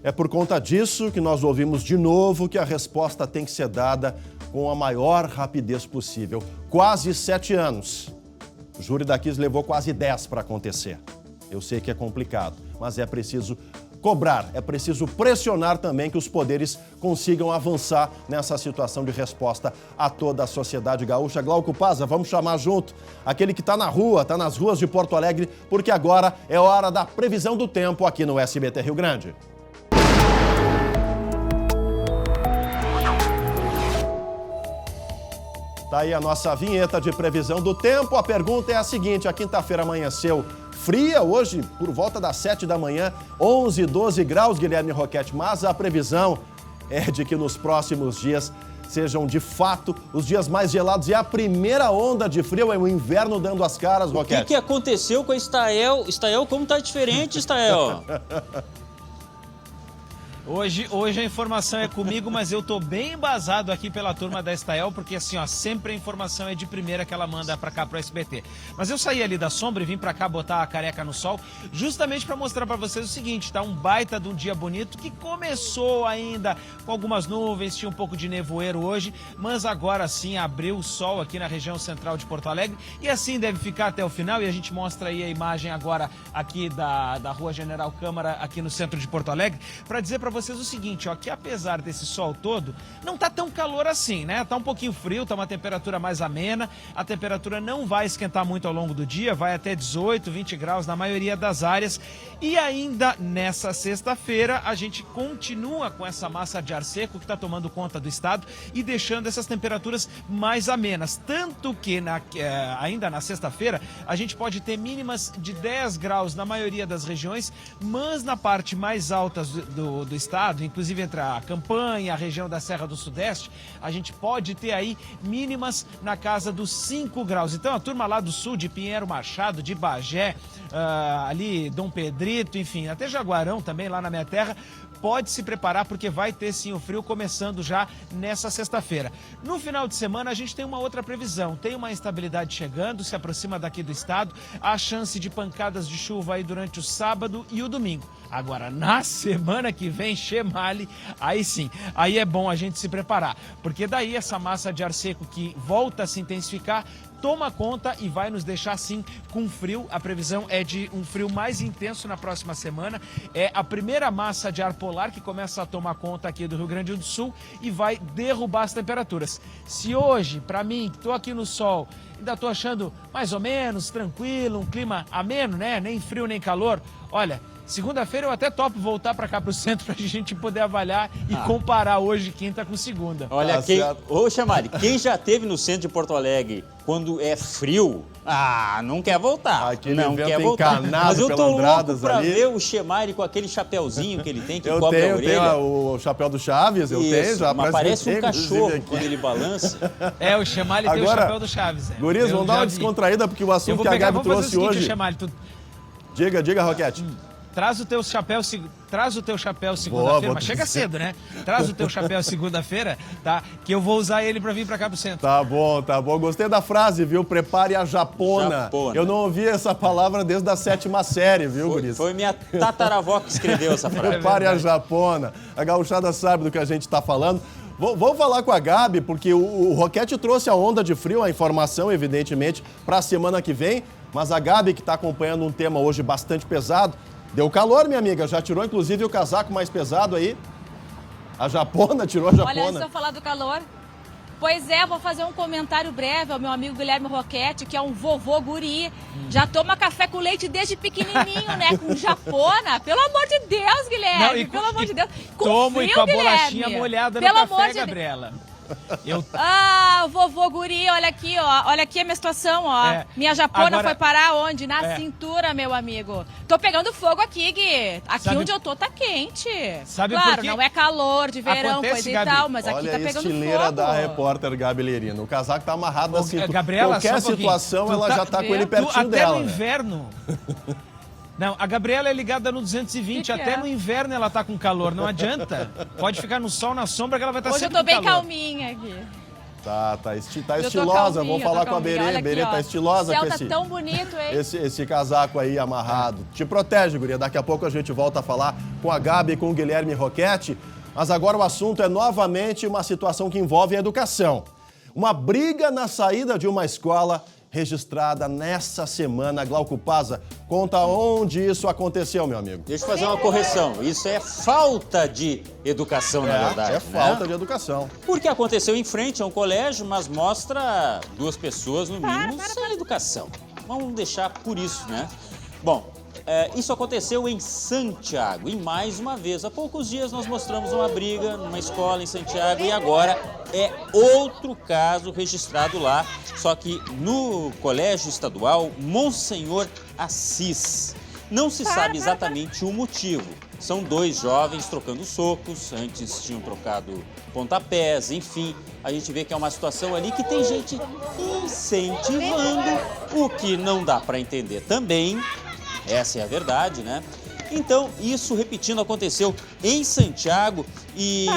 É por conta disso que nós ouvimos de novo que a resposta tem que ser dada com a maior rapidez possível. Quase 7 anos. O júri da Kiss levou quase 10 para acontecer. Eu sei que é complicado, mas é preciso cobrar, é preciso pressionar também que os poderes consigam avançar nessa situação de resposta a toda a sociedade gaúcha. Glauco Paza, vamos chamar junto aquele que está na rua, está nas ruas de Porto Alegre, porque agora é hora da previsão do tempo aqui no SBT Rio Grande. Tá aí a nossa vinheta de previsão do tempo. A pergunta é a seguinte: a quinta-feira amanheceu fria, hoje por volta das 7 da manhã, 11, 12 graus, Guilherme Roquete, mas a previsão é de que nos próximos dias sejam de fato os dias mais gelados e a primeira onda de frio, é o inverno dando as caras, Roquete. O que aconteceu com a Estael? Estael, como tá diferente, Estael? Hoje a informação é comigo, mas eu tô bem embasado aqui pela turma da Estael, porque assim, ó, sempre a informação é de primeira que ela manda pra cá pro SBT. Mas eu saí ali da sombra e vim pra cá botar a careca no sol, justamente pra mostrar pra vocês o seguinte, tá? Um baita de um dia bonito que começou ainda com algumas nuvens, tinha um pouco de nevoeiro hoje, mas agora sim abriu o sol aqui na região central de Porto Alegre e assim deve ficar até o final, e a gente mostra aí a imagem agora aqui da Rua General Câmara, aqui no centro de Porto Alegre, pra dizer pra vocês o seguinte, ó, que apesar desse sol todo, não tá tão calor assim, né? Tá um pouquinho frio, tá uma temperatura mais amena, a temperatura não vai esquentar muito ao longo do dia, vai até 18, 20 graus na maioria das áreas, e ainda nessa sexta-feira a gente continua com essa massa de ar seco que tá tomando conta do estado e deixando essas temperaturas mais amenas, tanto que ainda na sexta-feira a gente pode ter mínimas de 10 graus na maioria das regiões, mas na parte mais alta do estado, inclusive entre a Campanha, a região da Serra do Sudeste, a gente pode ter aí mínimas na casa dos 5 graus. Então a turma lá do sul, de Pinheiro Machado, de Bagé, ali Dom Pedrito, enfim, até Jaguarão também lá na minha terra, pode se preparar porque vai ter sim o frio começando já nessa sexta-feira. No final de semana a gente tem uma outra previsão, tem uma instabilidade chegando, se aproxima daqui do estado, há chance de pancadas de chuva aí durante o sábado e o domingo. Agora, na semana que vem, Chemali, aí sim, aí é bom a gente se preparar, porque daí essa massa de ar seco que volta a se intensificar, toma conta e vai nos deixar sim com frio. A previsão é de um frio mais intenso na próxima semana. É a primeira massa de ar polar que começa a tomar conta aqui do Rio Grande do Sul e vai derrubar as temperaturas. Se hoje, para mim, que estou aqui no sol, ainda estou achando mais ou menos tranquilo, um clima ameno, né? Nem frio nem calor. Olha, segunda-feira eu até topo voltar para cá pro centro pra gente poder avaliar e comparar hoje quinta com segunda. Olha, ô Chamari, quem já esteve no centro de Porto Alegre quando é frio, não quer voltar. Aquele não quer voltar. Mas eu tô louco pra ver o Chamari com aquele chapéuzinho que ele tem, que cobre a orelha. Eu tenho o chapéu do Chaves, eu tenho já. Mas parece um cachorro quando ele balança. É, o Chamari tem o chapéu do Chaves. Guris, vamos dar uma descontraída, porque o assunto que a Gabi trouxe hoje... Chamari, Diga, Roquete. Traz o teu chapéu segunda-feira, Boa, mas chega cedo, né? Traz o teu chapéu segunda-feira, tá? Que eu vou usar ele pra vir pra cá pro centro. Tá bom. Gostei da frase, viu? Prepare a japona. Eu não ouvi essa palavra desde a 7ª série, viu, Guris? Foi minha tataravó que escreveu essa frase. Prepare a japona. A gauchada sabe do que a gente tá falando. Vou falar com a Gabi, porque o Roquete trouxe a onda de frio, a informação, evidentemente, para a semana que vem. Mas a Gabi, que está acompanhando um tema hoje bastante pesado, deu calor, minha amiga. Já tirou, inclusive, o casaco mais pesado aí. A japona, tirou a japona. Olha, antes de eu falar do calor... Pois é, vou fazer um comentário breve ao meu amigo Guilherme Roquete, que é um vovô guri. Já toma café com leite desde pequenininho, né? Com japona. Pelo amor de Deus, Guilherme. Pelo amor de Deus. Com tomo frio, e com a Guilherme. bolachinha molhada no Pelo café, amor de Gabriela. Vovô guri, olha aqui, ó. Olha aqui a minha situação, ó. Minha japona agora... foi parar onde? Na cintura, meu amigo. Tô pegando fogo aqui, Gui. Aqui onde eu tô tá quente. Sabe claro, por quê? não é calor de verão, coisa Gabi, e tal, mas aqui olha tá pegando fogo. Olha a estileira da repórter Gabi Lerino. O casaco tá amarrado na cintura. Gabriela, qualquer situação, ela já tá com ele pertinho dela. Até no inverno... Não, a Gabriela é ligada no 220, até no inverno ela tá com calor, não adianta. Pode ficar no sol, na sombra, que ela vai estar sempre com calor. Hoje eu tô bem calminha aqui. Tá estilosa, vamos falar com a Berê. Berê tá estilosa com esse... O céu tá tão bonito, hein? Esse casaco aí amarrado. Te protege, guria. Daqui a pouco a gente volta a falar com a Gabi e com o Guilherme Roquete. Mas agora o assunto é novamente uma situação que envolve a educação. Uma briga na saída de uma escola registrada nessa semana. Glauco Paza, conta onde isso aconteceu, meu amigo. Deixa eu fazer uma correção. Isso é falta de educação, na verdade. É falta de educação. Porque aconteceu em frente a um colégio, mas mostra duas pessoas, no mínimo, sem educação. Vamos deixar por isso, né? Bom, isso aconteceu em Santiago. E mais uma vez, há poucos dias nós mostramos uma briga numa escola em Santiago e agora é outro caso registrado lá, só que no Colégio Estadual Monsenhor Assis. Não se sabe exatamente o motivo. São dois jovens trocando socos, antes tinham trocado pontapés, enfim. A gente vê que é uma situação ali que tem gente incentivando, o que não dá para entender também. Essa é a verdade, né? Então, isso, repetindo, aconteceu em Santiago e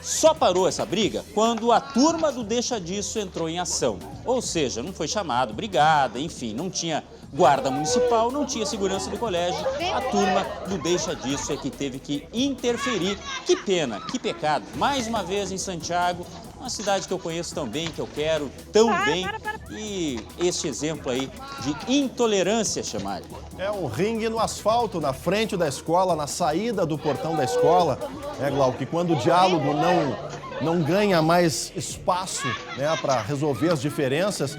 só parou essa briga quando a turma do Deixa Disso entrou em ação. Ou seja, não foi chamado, brigada, enfim, não tinha guarda municipal, não tinha segurança do colégio. A turma do Deixa Disso é que teve que interferir. Que pena, que pecado. Mais uma vez em Santiago, uma cidade que eu conheço tão bem, que eu quero tão bem. E este exemplo aí de intolerância, Chamalho. É um ringue no asfalto, na frente da escola, na saída do portão da escola. Glauco, que quando o diálogo não ganha mais espaço, né, para resolver as diferenças,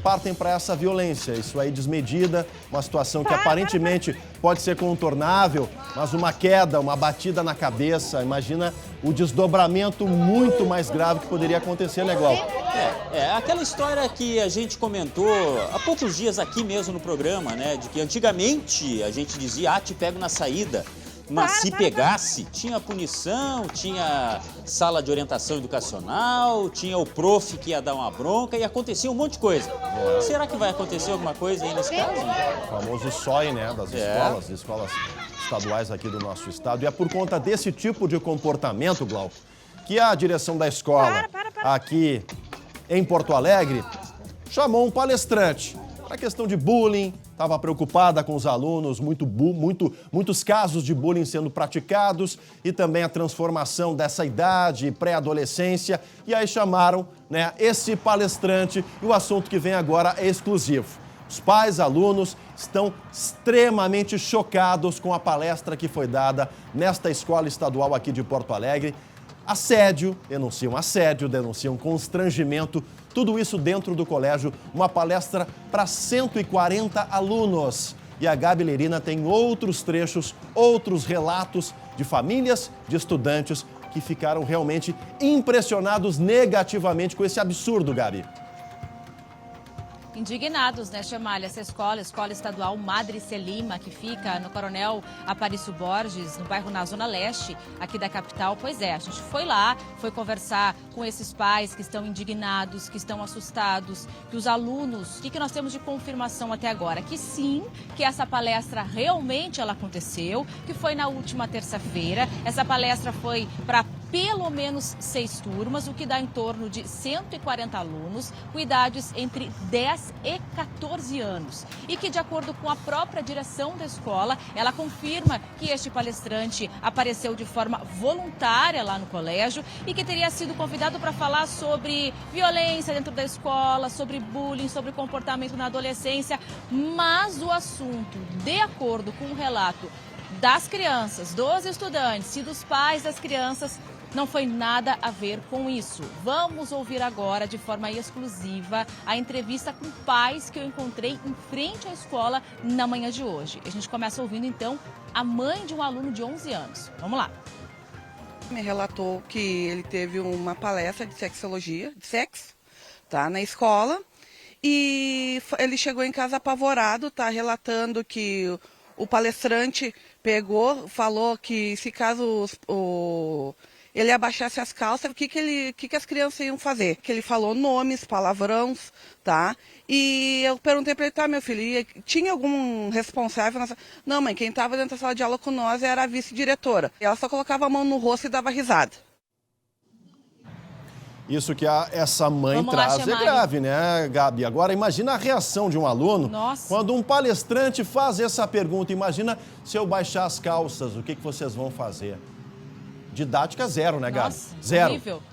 partem para essa violência. Isso aí desmedida, uma situação que aparentemente pode ser contornável, mas uma queda, uma batida na cabeça, imagina o desdobramento muito mais grave que poderia acontecer, né, Glauco? Aquela história que a gente comentou há poucos dias aqui mesmo no programa, né, de que antigamente a gente dizia, te pego na saída. Mas se pegasse, tinha punição, tinha sala de orientação educacional, tinha o prof que ia dar uma bronca e acontecia um monte de coisa. Será que vai acontecer alguma coisa aí nesse caso? O famoso SOI, né, das escolas estaduais aqui do nosso estado. E é por conta desse tipo de comportamento, Glauco, que a direção da escola aqui em Porto Alegre chamou um palestrante para a questão de bullying. Estava preocupada com os alunos, muitos casos de bullying sendo praticados e também a transformação dessa idade, pré-adolescência. E aí chamaram, né, esse palestrante e o assunto que vem agora é exclusivo. Os pais, alunos estão extremamente chocados com a palestra que foi dada nesta escola estadual aqui de Porto Alegre. Assédio, denunciam constrangimento, tudo isso dentro do colégio, uma palestra para 140 alunos. E a Gabi Lerina tem outros trechos, outros relatos de famílias, de estudantes que ficaram realmente impressionados negativamente com esse absurdo, Gabi. Indignados, né, Chamalha? Essa escola estadual Madre Selima, que fica no Coronel Aparício Borges, no bairro na Zona Leste, aqui da capital. Pois é, a gente foi lá, foi conversar com esses pais que estão indignados, que estão assustados, que os alunos, o que nós temos de confirmação até agora? Que sim, que essa palestra realmente ela aconteceu, que foi na última terça-feira. Essa palestra foi para pelo menos 6 turmas, o que dá em torno de 140 alunos, com idades entre 10 e 14 anos. E que, de acordo com a própria direção da escola, ela confirma que este palestrante apareceu de forma voluntária lá no colégio e que teria sido convidado para falar sobre violência dentro da escola, sobre bullying, sobre comportamento na adolescência. Mas o assunto, de acordo com o relato das crianças, dos estudantes e dos pais das crianças, não foi nada a ver com isso. Vamos ouvir agora, de forma exclusiva, a entrevista com pais que eu encontrei em frente à escola na manhã de hoje. A gente começa ouvindo, então, a mãe de um aluno de 11 anos. Vamos lá. Me relatou que ele teve uma palestra de sexologia, de sexo, tá, na escola. E ele chegou em casa apavorado, tá, relatando que o palestrante falou que se caso ele abaixasse as calças, o que as crianças iam fazer? Que ele falou nomes, palavrões, tá? E eu perguntei para ele, tá, meu filho, tinha algum responsável? Não, mãe, quem estava dentro da sala de aula com nós era a vice-diretora. Ela só colocava a mão no rosto e dava risada. Isso que essa mãe traz é grave, né, Gabi? Agora, imagina a reação de um aluno quando um palestrante faz essa pergunta. Imagina se eu baixar as calças, o que vocês vão fazer? Didática zero, né, Gabi? Nossa, zero. Horrível.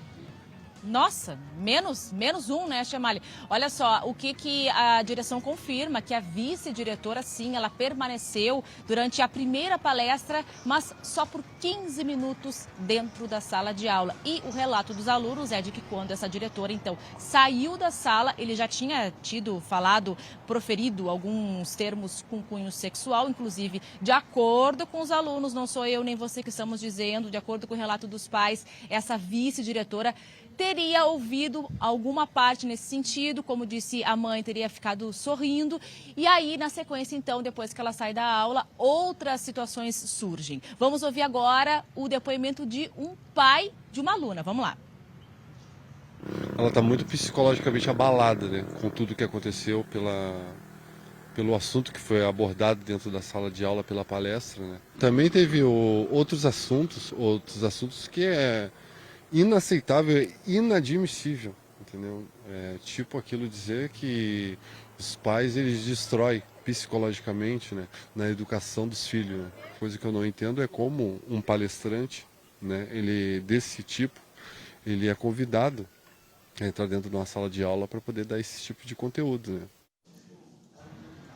Nossa, menos um, né, Chamalha? Olha só, o que a direção confirma, que a vice-diretora, sim, ela permaneceu durante a primeira palestra, mas só por 15 minutos dentro da sala de aula. E o relato dos alunos é de que quando essa diretora, então, saiu da sala, ele já tinha proferido alguns termos com cunho sexual, inclusive, de acordo com os alunos, não sou eu nem você que estamos dizendo, de acordo com o relato dos pais, essa vice-diretora teria ouvido alguma parte nesse sentido, como disse a mãe, teria ficado sorrindo. E aí, na sequência, então, depois que ela sai da aula, outras situações surgem. Vamos ouvir agora o depoimento de um pai de uma aluna. Vamos lá. Ela está muito psicologicamente abalada, né, com tudo que aconteceu pelo assunto que foi abordado dentro da sala de aula pela palestra, né. Também teve outros assuntos que é inaceitável e inadmissível, entendeu? Tipo aquilo dizer que os pais eles destroem psicologicamente, né, na educação dos filhos, né? Coisa que eu não entendo é como um palestrante, né, desse tipo, ele é convidado a entrar dentro de uma sala de aula para poder dar esse tipo de conteúdo, né?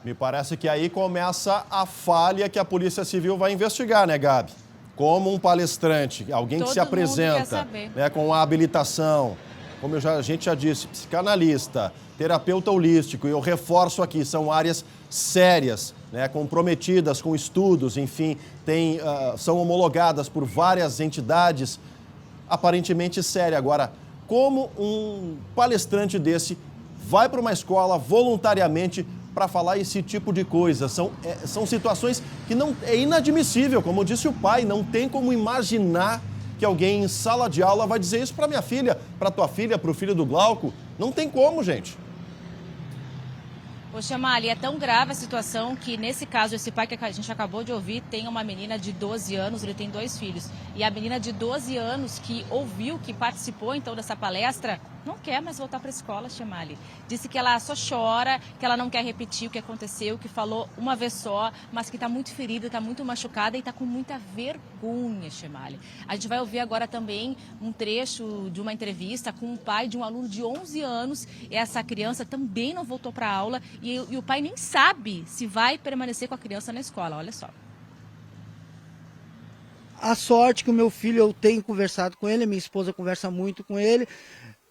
Me parece que aí começa a falha que a Polícia Civil vai investigar, né, Gabi? Como um palestrante, alguém que se apresenta, né, com a habilitação, como a gente já disse, psicanalista, terapeuta holístico, e eu reforço aqui, são áreas sérias, né, comprometidas com estudos, enfim, são homologadas por várias entidades, aparentemente séria. Agora, como um palestrante desse vai para uma escola voluntariamente para falar esse tipo de coisa? São situações que não é inadmissível, como disse o pai, não tem como imaginar que alguém em sala de aula vai dizer isso para minha filha, para tua filha, para o filho do Glauco. Não tem como, gente. Ô, Chamalha, é tão grave a situação que, nesse caso, esse pai que a gente acabou de ouvir tem uma menina de 12 anos, ele tem 2 filhos. E a menina de 12 anos que ouviu, que participou, então, dessa palestra, não quer mais voltar para a escola, Chamalha. Disse que ela só chora, que ela não quer repetir o que aconteceu, que falou uma vez só, mas que está muito ferida, está muito machucada e está com muita vergonha, Chamalha. A gente vai ouvir agora também um trecho de uma entrevista com um pai de um aluno de 11 anos. Essa criança também não voltou para a aula e o pai nem sabe se vai permanecer com a criança na escola. Olha só. A sorte que o meu filho, eu tenho conversado com ele, minha esposa conversa muito com ele,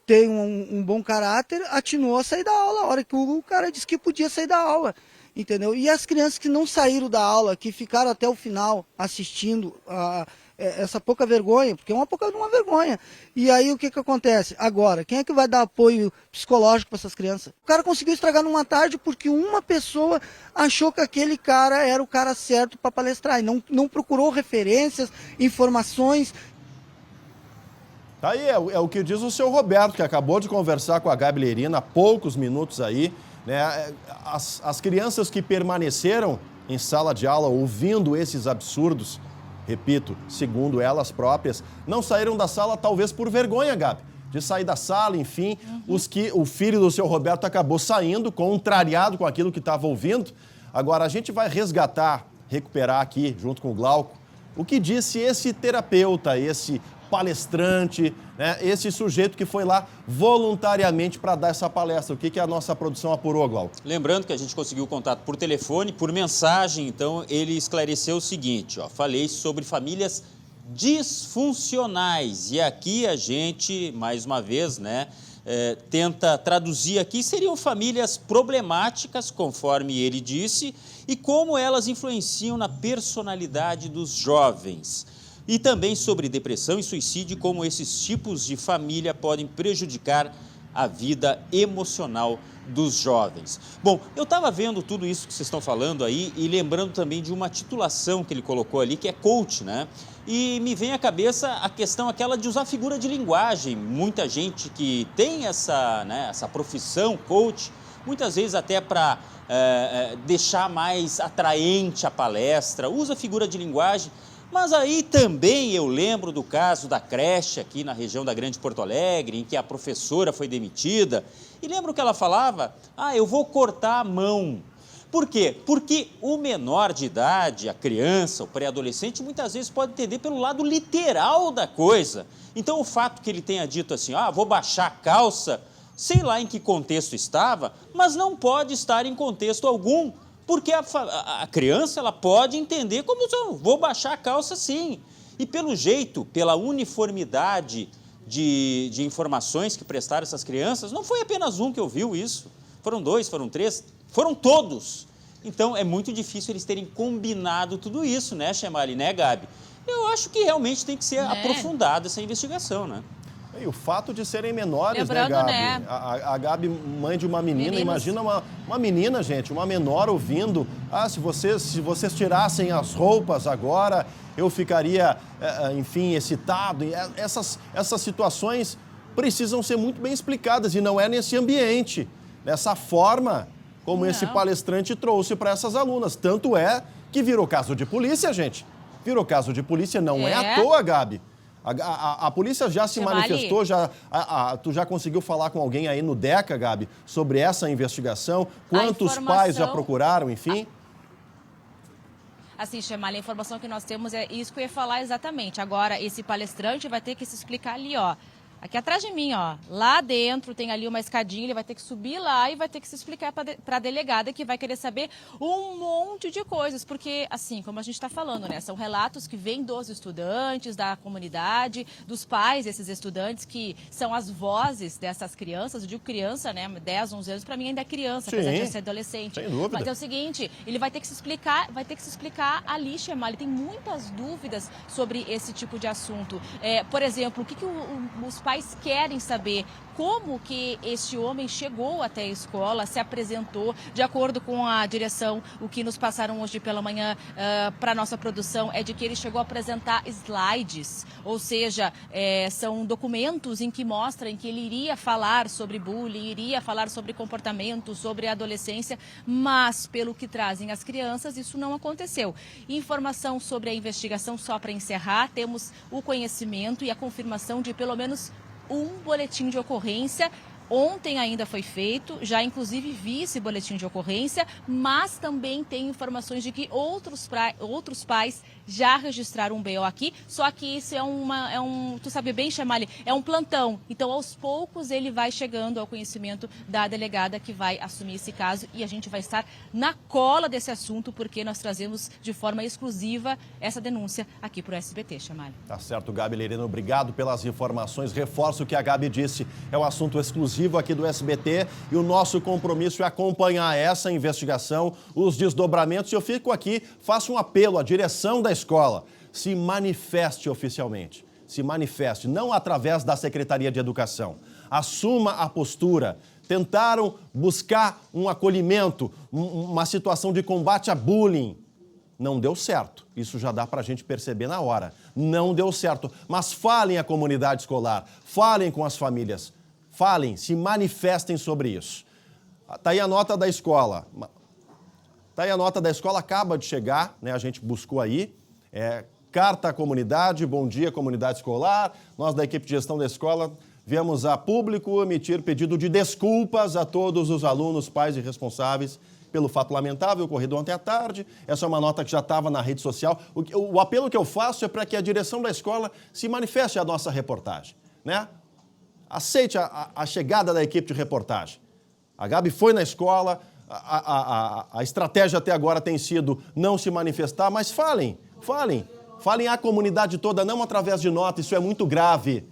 tem um bom caráter, atinou a sair da aula, a hora que o cara disse que podia sair da aula, entendeu? E as crianças que não saíram da aula, que ficaram até o final assistindo, essa pouca vergonha, porque é uma pouca de uma vergonha. E aí o que acontece? Agora, quem é que vai dar apoio psicológico para essas crianças? O cara conseguiu estragar numa tarde porque uma pessoa achou que aquele cara era o cara certo para palestrar e não procurou referências, informações. Tá aí, é o que diz o seu Roberto, que acabou de conversar com a Gabi Lerina há poucos minutos aí, né? As crianças que permaneceram em sala de aula ouvindo esses absurdos, repito, segundo elas próprias, não saíram da sala talvez por vergonha, Gabi, de sair da sala, enfim. O filho do seu Roberto acabou saindo, contrariado com aquilo que estava ouvindo. Agora, a gente vai recuperar aqui, junto com o Glauco, o que disse esse terapeuta, esse palestrante, né? Esse sujeito que foi lá voluntariamente para dar essa palestra. O que a nossa produção apurou, Glauco? Lembrando que a gente conseguiu contato por telefone, por mensagem, então ele esclareceu o seguinte, ó, falei sobre famílias disfuncionais e aqui a gente, mais uma vez, né, tenta traduzir aqui, seriam famílias problemáticas, conforme ele disse, e como elas influenciam na personalidade dos jovens. E também sobre depressão e suicídio, como esses tipos de família podem prejudicar a vida emocional dos jovens. Bom, eu estava vendo tudo isso que vocês estão falando aí e lembrando também de uma titulação que ele colocou ali, que é coach, né? E me vem à cabeça a questão aquela de usar figura de linguagem. Muita gente que tem essa profissão, coach, muitas vezes até para deixar mais atraente a palestra, usa figura de linguagem. Mas aí também eu lembro do caso da creche aqui na região da Grande Porto Alegre, em que a professora foi demitida. E lembro que ela falava, eu vou cortar a mão. Por quê? Porque o menor de idade, a criança, o pré-adolescente, muitas vezes pode entender pelo lado literal da coisa. Então o fato que ele tenha dito assim, vou baixar a calça, sei lá em que contexto estava, mas não pode estar em contexto algum. Porque a criança ela pode entender como vou baixar a calça sim. E pelo jeito, pela uniformidade de informações que prestaram essas crianças, não foi apenas um que ouviu isso. Foram 2, foram 3, foram todos. Então é muito difícil eles terem combinado tudo isso, né, Chemali, né, Gabi? Eu acho que realmente tem que ser aprofundada essa investigação, né? E o fato de serem menores, lembrando, né, Gabi? A Gabi, mãe de uma menina, imagina uma menina, gente, uma menor ouvindo, se vocês tirassem as roupas agora, eu ficaria, enfim, excitado. Essas situações precisam ser muito bem explicadas e não é nesse ambiente, dessa forma como esse palestrante trouxe para essas alunas. Tanto é que virou caso de polícia, gente. Virou caso de polícia, não é à toa, Gabi. A polícia já se manifestou, tu já conseguiu falar com alguém aí no DECA, Gabi, sobre essa investigação? Quantos pais já procuraram, enfim? Assim, Chemali, a informação que nós temos é isso que eu ia falar exatamente. Agora, esse palestrante vai ter que se explicar ali, ó. Aqui atrás de mim, ó, lá dentro tem ali uma escadinha, ele vai ter que subir lá e vai ter que se explicar para a delegada que vai querer saber um monte de coisas, porque assim, como a gente está falando, né, são relatos que vêm dos estudantes, da comunidade, dos pais desses estudantes que são as vozes dessas crianças. Eu digo criança, né, 10, 11 anos, para mim ainda é criança, apesar de ser adolescente. Sem dúvida. Mas é o seguinte, ele vai ter que se explicar ali, Chemali, tem muitas dúvidas sobre esse tipo de assunto. Por exemplo, o que os pais querem saber, como que este homem chegou até a escola, se apresentou, de acordo com a direção, o que nos passaram hoje pela manhã para a nossa produção é de que ele chegou a apresentar slides, ou seja, são documentos em que mostram que ele iria falar sobre bullying, iria falar sobre comportamento, sobre adolescência, mas pelo que trazem as crianças, isso não aconteceu. Informação sobre a investigação, só para encerrar, temos o conhecimento e a confirmação de pelo menos um boletim de ocorrência. Ontem ainda foi feito, já inclusive vi esse boletim de ocorrência, mas também tem informações de que outros pais já registraram um BO aqui, só que isso tu sabe bem, Chemali, é um plantão. Então, aos poucos, ele vai chegando ao conhecimento da delegada que vai assumir esse caso e a gente vai estar na cola desse assunto, porque nós trazemos de forma exclusiva essa denúncia aqui para o SBT, Chemali. Tá certo, Gabi Lerina, obrigado pelas informações. Reforço o que a Gabi disse, é um assunto exclusivo aqui do SBT e o nosso compromisso é acompanhar essa investigação, os desdobramentos. E eu fico aqui, faço um apelo à direção da escola. se manifeste oficialmente. Se manifeste, não através da Secretaria de Educação. Assuma a postura. Tentaram buscar um acolhimento, uma situação de combate a bullying. Não deu certo. Isso já dá para a gente perceber na hora. Não deu certo. Mas falem à comunidade escolar, falem com as famílias, falem, se manifestem sobre isso. Está aí a nota da escola. Está aí a nota da escola, acaba de chegar, né? A gente buscou aí. Carta à comunidade, bom dia, comunidade escolar. Nós da equipe de gestão da escola viemos a público emitir pedido de desculpas a todos os alunos, pais e responsáveis pelo fato lamentável ocorrido ontem à tarde. Essa é uma nota que já estava na rede social. O apelo que eu faço é para que a direção da escola se manifeste à nossa reportagem, né? Aceite a chegada da equipe de reportagem. A Gabi foi na escola, a estratégia até agora tem sido não se manifestar, mas falem à comunidade toda, não através de nota. Isso é muito grave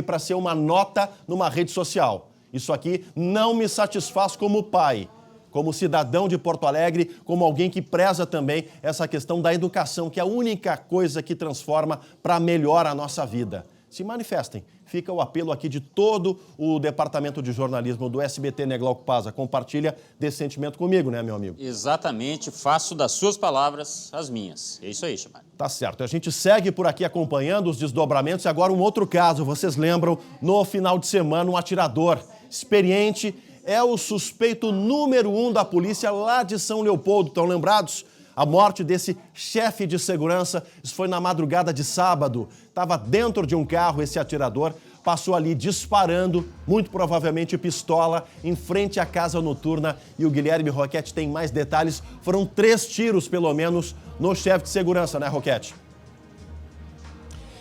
para ser uma nota numa rede social. Isso aqui não me satisfaz como pai, como cidadão de Porto Alegre, como alguém que preza também essa questão da educação, que é a única coisa que transforma para melhor a nossa vida. Se manifestem. Fica o apelo aqui de todo o departamento de jornalismo do SBT, né, Glauco Pazza? Compartilha desse sentimento comigo, né, meu amigo? Exatamente, faço das suas palavras as minhas. É isso aí, Chamalho. Tá certo. A gente segue por aqui acompanhando os desdobramentos. E agora um outro caso, vocês lembram, no final de semana, um atirador experiente é o suspeito número 1 da polícia lá de São Leopoldo. Estão lembrados? A morte desse chefe de segurança, isso foi na madrugada de sábado. Estava dentro de um carro esse atirador, passou ali disparando, muito provavelmente pistola, em frente à casa noturna. E o Guilherme Roquete tem mais detalhes. Foram 3 tiros, pelo menos, no chefe de segurança, né, Roquete?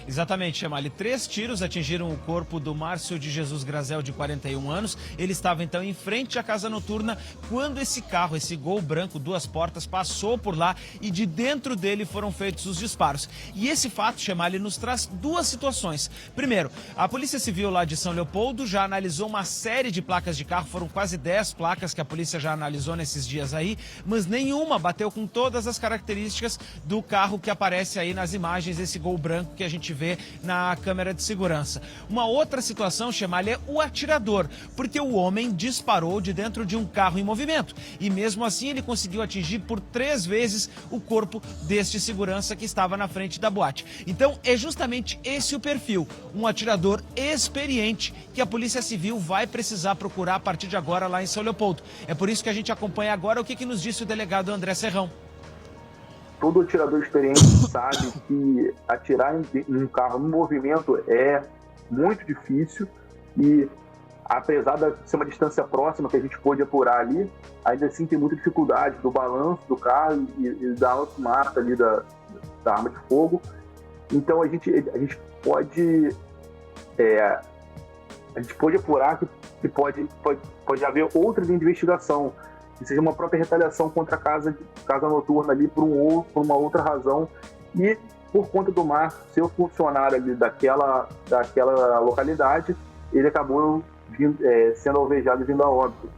Exatamente, Chamalho. 3 tiros atingiram o corpo do Márcio de Jesus Grazel, de 41 anos. Ele estava, então, em frente à casa noturna quando esse carro, esse Gol branco, 2 portas, passou por lá e de dentro dele foram feitos os disparos. E esse fato, Chamalho, nos traz 2 situações. Primeiro, a Polícia Civil lá de São Leopoldo já analisou uma série de placas de carro. Foram quase 10 placas que a polícia já analisou nesses dias aí, mas nenhuma bateu com todas as características do carro que aparece aí nas imagens, esse Gol branco que a gente vê na câmera de segurança. Uma outra situação, Chamalho, é o atirador, porque o homem disparou de dentro de um carro em movimento e mesmo assim ele conseguiu atingir por 3 vezes o corpo deste segurança que estava na frente da boate. Então é justamente esse o perfil, um atirador experiente que a Polícia Civil vai precisar procurar a partir de agora lá em São Leopoldo. É por isso que a gente acompanha agora o que nos disse o delegado André Serrão. Todo atirador experiente sabe que atirar em um carro em movimento é muito difícil e, apesar de ser uma distância próxima que a gente pôde apurar ali, ainda assim tem muita dificuldade do balanço do carro e da automata ali da arma de fogo. Então a gente pode apurar que pode haver outra linha de investigação, que seja uma própria retaliação contra a casa noturna ali por uma outra razão e por conta do Márcio ser o funcionário ali daquela localidade, ele acabou sendo alvejado e vindo a óbito.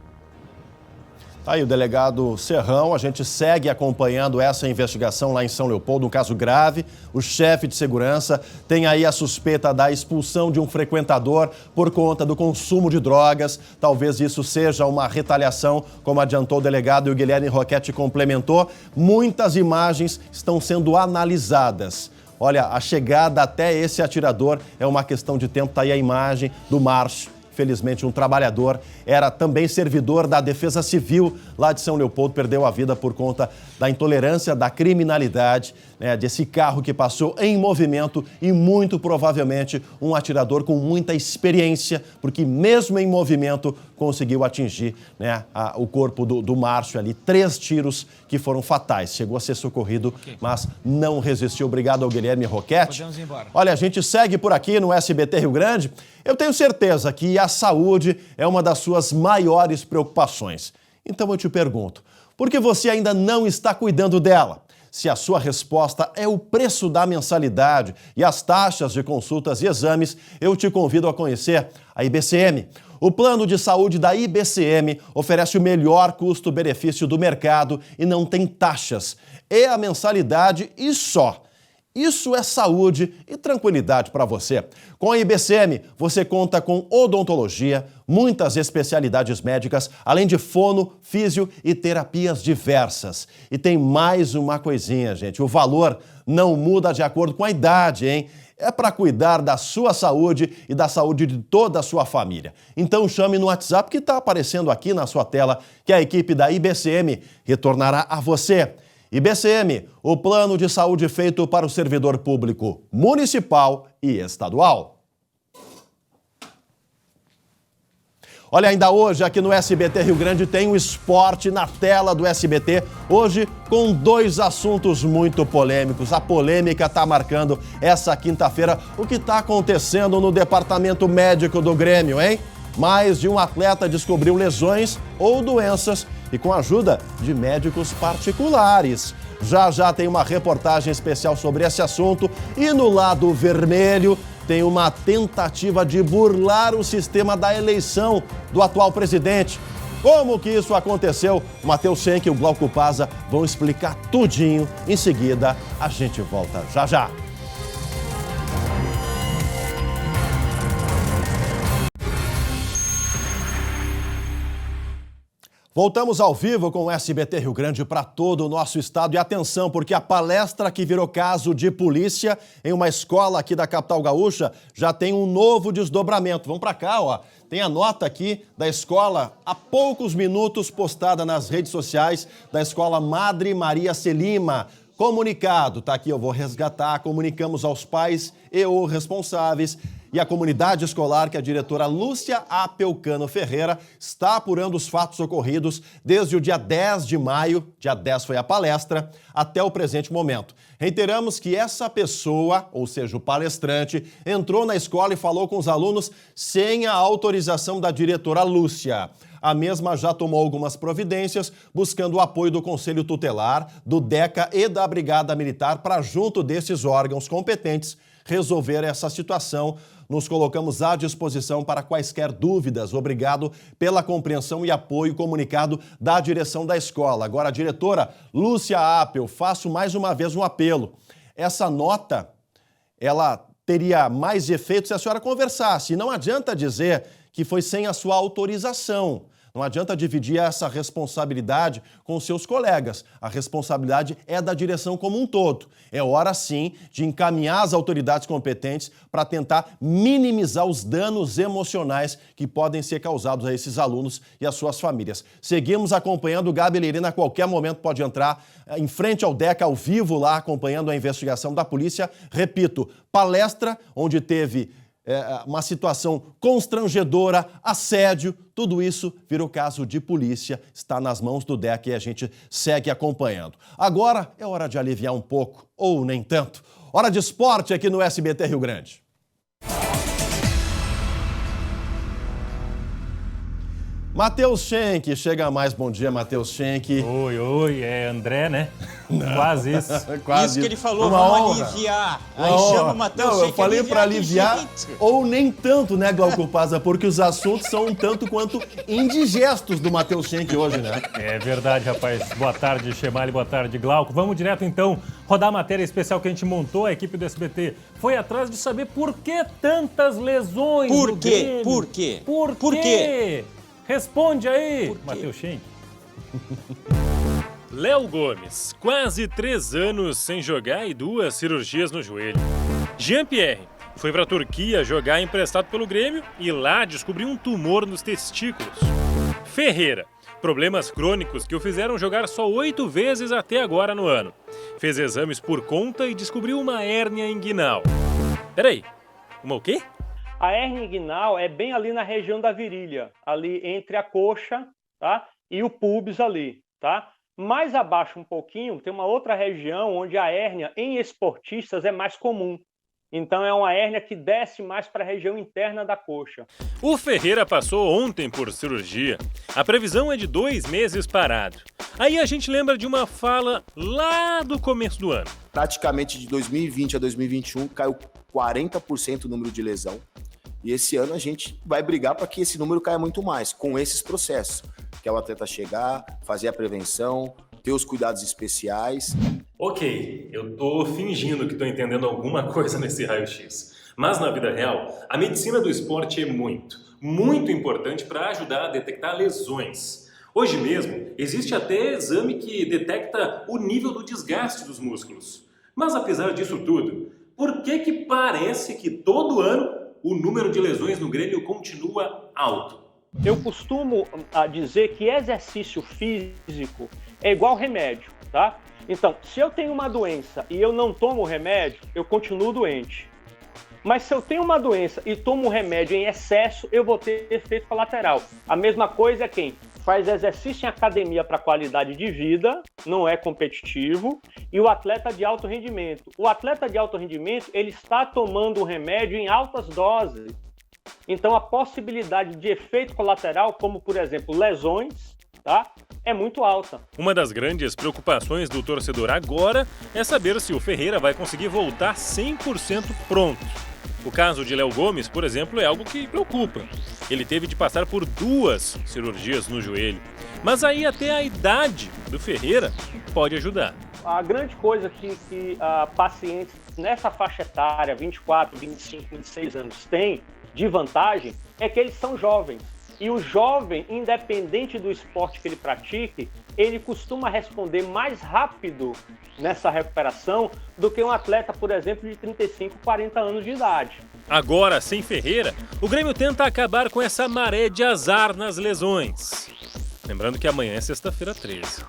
Tá aí o delegado Serrão, a gente segue acompanhando essa investigação lá em São Leopoldo, um caso grave. O chefe de segurança tem aí a suspeita da expulsão de um frequentador por conta do consumo de drogas. Talvez isso seja uma retaliação, como adiantou o delegado e o Guilherme Roquete complementou. Muitas imagens estão sendo analisadas. Olha, a chegada até esse atirador é uma questão de tempo. Tá aí a imagem do Márcio. Felizmente, um trabalhador, era também servidor da Defesa Civil lá de São Leopoldo, perdeu a vida por conta da intolerância, da criminalidade, né, desse carro que passou em movimento e muito provavelmente um atirador com muita experiência, porque mesmo em movimento conseguiu atingir, né, o corpo do Márcio ali. 3 tiros que foram fatais. Chegou a ser socorrido, mas não resistiu. Obrigado ao Guilherme Roquete. Podemos ir embora. Olha, a gente segue por aqui no SBT Rio Grande. Eu tenho certeza que a saúde é uma das suas maiores preocupações. Então eu te pergunto, por que você ainda não está cuidando dela? Se a sua resposta é o preço da mensalidade e as taxas de consultas e exames, eu te convido a conhecer a IBCM. O plano de saúde da IBCM oferece o melhor custo-benefício do mercado e não tem taxas. É a mensalidade e só. Isso é saúde e tranquilidade para você. Com a IBCM, você conta com odontologia, muitas especialidades médicas, além de fono, físio e terapias diversas. E tem mais uma coisinha, gente. O valor não muda de acordo com a idade, hein? É para cuidar da sua saúde e da saúde de toda a sua família. Então chame no WhatsApp que está aparecendo aqui na sua tela, que a equipe da IBCM retornará a você. IBCM, o plano de saúde feito para o servidor público municipal e estadual. Olha, ainda hoje aqui no SBT Rio Grande tem o esporte na tela do SBT. Hoje com 2 assuntos muito polêmicos. A polêmica está marcando essa quinta-feira o que está acontecendo no departamento médico do Grêmio, hein? Mais de um atleta descobriu lesões ou doenças e com a ajuda de médicos particulares. Já tem uma reportagem especial sobre esse assunto e no lado vermelho tem uma tentativa de burlar o sistema da eleição do atual presidente. Como que isso aconteceu? O Matheus Schenck e o Glauco Pazza vão explicar tudinho. Em seguida, a gente volta já. Voltamos ao vivo com o SBT Rio Grande para todo o nosso estado. E atenção, porque a palestra que virou caso de polícia em uma escola aqui da capital gaúcha já tem um novo desdobramento. Vamos para cá, ó. Tem a nota aqui da escola, há poucos minutos postada nas redes sociais da escola Madre Maria Celima. Comunicado, tá aqui, eu vou resgatar. Comunicamos aos pais e os responsáveis e a comunidade escolar que a diretora Lúcia Apelcano Ferreira está apurando os fatos ocorridos desde o dia 10 de maio, dia 10 foi a palestra, até o presente momento. Reiteramos que essa pessoa, ou seja, o palestrante, entrou na escola e falou com os alunos sem a autorização da diretora Lúcia. A mesma já tomou algumas providências, buscando o apoio do Conselho Tutelar, do DECA e da Brigada Militar para, junto desses órgãos competentes, resolver essa situação. Nos colocamos à disposição para quaisquer dúvidas. Obrigado pela compreensão e apoio comunicado da direção da escola. Agora, a diretora Lúcia Apel, faço mais uma vez um apelo. Essa nota, ela teria mais efeito se a senhora conversasse. E não adianta dizer que foi sem a sua autorização. Não adianta dividir essa responsabilidade com os seus colegas. A responsabilidade é da direção como um todo. É hora, sim, de encaminhar as autoridades competentes para tentar minimizar os danos emocionais que podem ser causados a esses alunos e às suas famílias. Seguimos acompanhando. O Gabi Lerina a qualquer momento pode entrar em frente ao DECA, ao vivo lá, acompanhando a investigação da polícia. Repito, palestra onde teve uma situação constrangedora, assédio, tudo isso virou caso de polícia, está nas mãos do DECA e a gente segue acompanhando. Agora é hora de aliviar um pouco, ou nem tanto. Hora de esporte aqui no SBT Rio Grande. Matheus Schenck, chega mais. Bom dia, Matheus Schenck. Oi, é André, né? Não. Quase isso. Quase isso que ele falou, uma vamos honra. aliviar. Uma Aí honra. chama o Matheus Schenck. Eu falei para aliviar ou nem tanto, né, Glauco Pazza? Porque os assuntos são um tanto quanto indigestos do Matheus Schenck hoje, né? É verdade, rapaz. Boa tarde, Chemali, boa tarde, Glauco. Vamos direto, então, rodar a matéria especial que a gente montou. A equipe do SBT foi atrás de saber por que tantas lesões no Grêmio. Por quê? Por quê? Responde aí, Matheus Schenck. Léo Gomes, quase 3 anos sem jogar e 2 cirurgias no joelho. Jean-Pierre foi para a Turquia jogar emprestado pelo Grêmio e lá descobriu um tumor nos testículos. Ferreira, problemas crônicos que o fizeram jogar só 8 vezes até agora no ano. Fez exames por conta e descobriu uma hérnia inguinal. Peraí, uma o quê? A hérnia inguinal é bem ali na região da virilha, ali entre a coxa, tá? E o púbis ali, tá? Mais abaixo um pouquinho, tem uma outra região onde a hérnia em esportistas é mais comum. Então é uma hérnia que desce mais para a região interna da coxa. O Ferreira passou ontem por cirurgia. A previsão é de 2 meses parado. Aí a gente lembra de uma fala lá do começo do ano. Praticamente de 2020 a 2021 caiu 40% o número de lesão. E esse ano a gente vai brigar para que esse número caia muito mais, com esses processos. Que é o atleta chegar, fazer a prevenção, ter os cuidados especiais Ok, eu tô fingindo que tô entendendo alguma coisa nesse raio-x. Mas na vida real, a medicina do esporte é muito importante para ajudar a detectar lesões. Hoje mesmo, existe até exame que detecta o nível do desgaste dos músculos. Mas apesar disso tudo, por que parece que todo ano o número de lesões no Grêmio continua alto? Eu costumo dizer que exercício físico é igual remédio, tá? Então, se eu tenho uma doença e eu não tomo remédio, eu continuo doente. Mas se eu tenho uma doença e tomo remédio em excesso, eu vou ter efeito colateral. A mesma coisa é quem faz exercício em academia para qualidade de vida, não é competitivo, e o atleta de alto rendimento. O atleta de alto rendimento, ele está tomando o remédio em altas doses. Então a possibilidade de efeito colateral, como por exemplo lesões, tá, é muito alta. Uma das grandes preocupações do torcedor agora é saber se o Ferreira vai conseguir voltar 100% pronto. O caso de Léo Gomes, por exemplo, é algo que preocupa. Ele teve de passar por 2 cirurgias no joelho. Mas aí até a idade do Ferreira pode ajudar. A grande coisa que pacientes nessa faixa etária, 24, 25, 26 anos, têm de vantagem é que eles são jovens. E o jovem, independente do esporte que ele pratique, ele costuma responder mais rápido nessa recuperação do que um atleta, por exemplo, de 35, 40 anos de idade. Agora, sem Ferreira, o Grêmio tenta acabar com essa maré de azar nas lesões. Lembrando que amanhã é sexta-feira 13.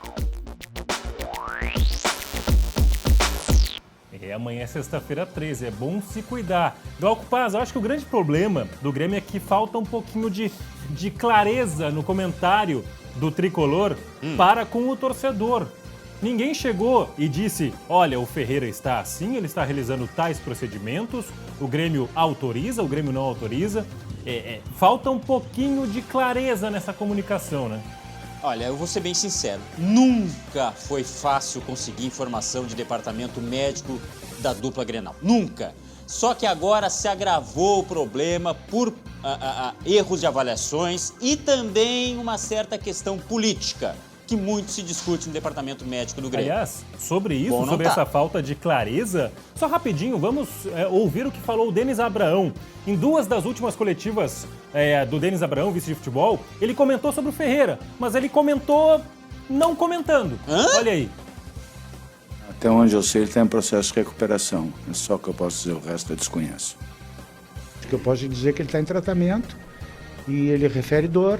Amanhã é sexta-feira 13, é bom se cuidar. Glauco Paz, eu acho que o grande problema do Grêmio é que falta um pouquinho de clareza no comentário do tricolor para com o torcedor. Ninguém chegou e disse, olha, o Ferreira está assim, ele está realizando tais procedimentos, o Grêmio autoriza, o Grêmio não autoriza. Falta um pouquinho de clareza nessa comunicação, né? Olha, eu vou ser bem sincero, nunca foi fácil conseguir informação de departamento médico da dupla Grenal, nunca. Só que agora se agravou o problema por erros de avaliações e também uma certa questão política, que muito se discute no departamento médico do Grêmio. Aliás, sobre isso, sobre essa falta de clareza, só rapidinho, vamos ouvir o que falou o Denis Abraão. Em 2 das últimas coletivas do Denis Abraão, vice de futebol, ele comentou sobre o Ferreira, mas ele comentou não comentando. Olha aí. Até onde eu sei, ele está em processo de recuperação. É só o que eu posso dizer, o resto eu desconheço. O que eu posso dizer é que ele está em tratamento e ele refere dor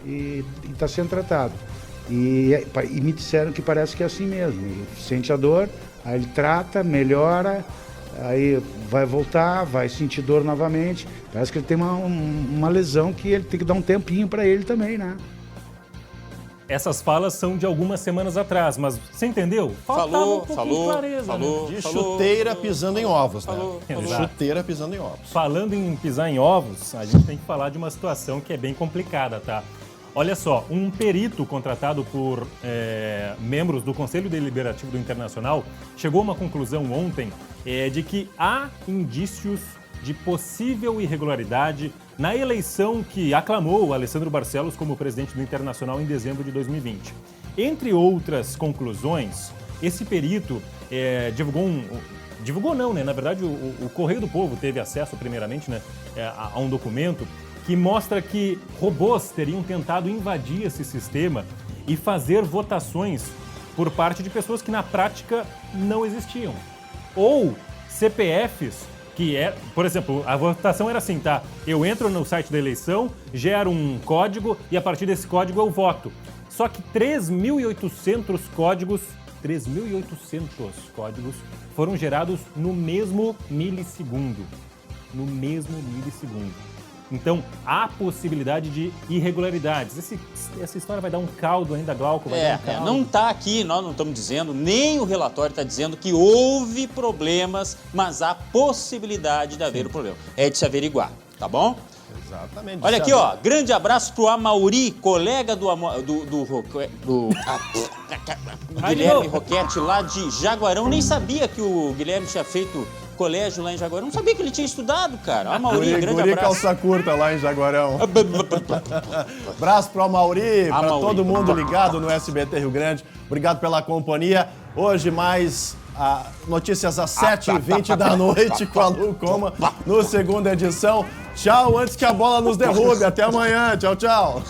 e está sendo tratado. E me disseram que parece que é assim mesmo. Ele sente a dor, aí ele trata, melhora, aí vai voltar, vai sentir dor novamente. Parece que ele tem uma lesão que ele tem que dar um tempinho para ele também, né? Essas falas são de algumas semanas atrás, mas você entendeu? Faltava um pouquinho de clareza, né? De chuteira pisando em ovos, né? De chuteira pisando em ovos. Falando em pisar em ovos, a gente tem que falar de uma situação que é bem complicada, tá? Olha só, um perito contratado por membros do Conselho Deliberativo do Internacional chegou a uma conclusão ontem de que há indícios de possível irregularidade na eleição que aclamou o Alessandro Barcelos como presidente do Internacional em dezembro de 2020. Entre outras conclusões, esse perito divulgou não, né? Na verdade, o Correio do Povo teve acesso primeiramente, né, a um documento que mostra que robôs teriam tentado invadir esse sistema e fazer votações por parte de pessoas que na prática não existiam. Ou CPFs que por exemplo, a votação era assim, tá? Eu entro no site da eleição, gero um código e a partir desse código eu voto. Só que 3.800 códigos foram gerados no mesmo milissegundo. Então, há possibilidade de irregularidades. Essa história vai dar um caldo ainda, Glauco. Não está aqui, nós não estamos dizendo, nem o relatório está dizendo que houve problemas, mas há possibilidade de haver o problema. É de se averiguar, tá bom? Exatamente. Olha aqui, ó, grande abraço pro Amauri, colega do Guilherme Roquete lá de Jaguarão. Nem sabia que o Guilherme tinha feito colégio lá em Jaguarão. Não sabia que ele tinha estudado, cara. Amauri, grande abraço. Calça curta lá em Jaguarão. Abraço pro Amauri, para todo mundo ligado no SBT Rio Grande. Obrigado pela companhia. Hoje mais notícias às 7h20 da noite com a Lu Coma no segunda edição. Tchau, antes que a bola nos derrube. Até amanhã. Tchau, tchau.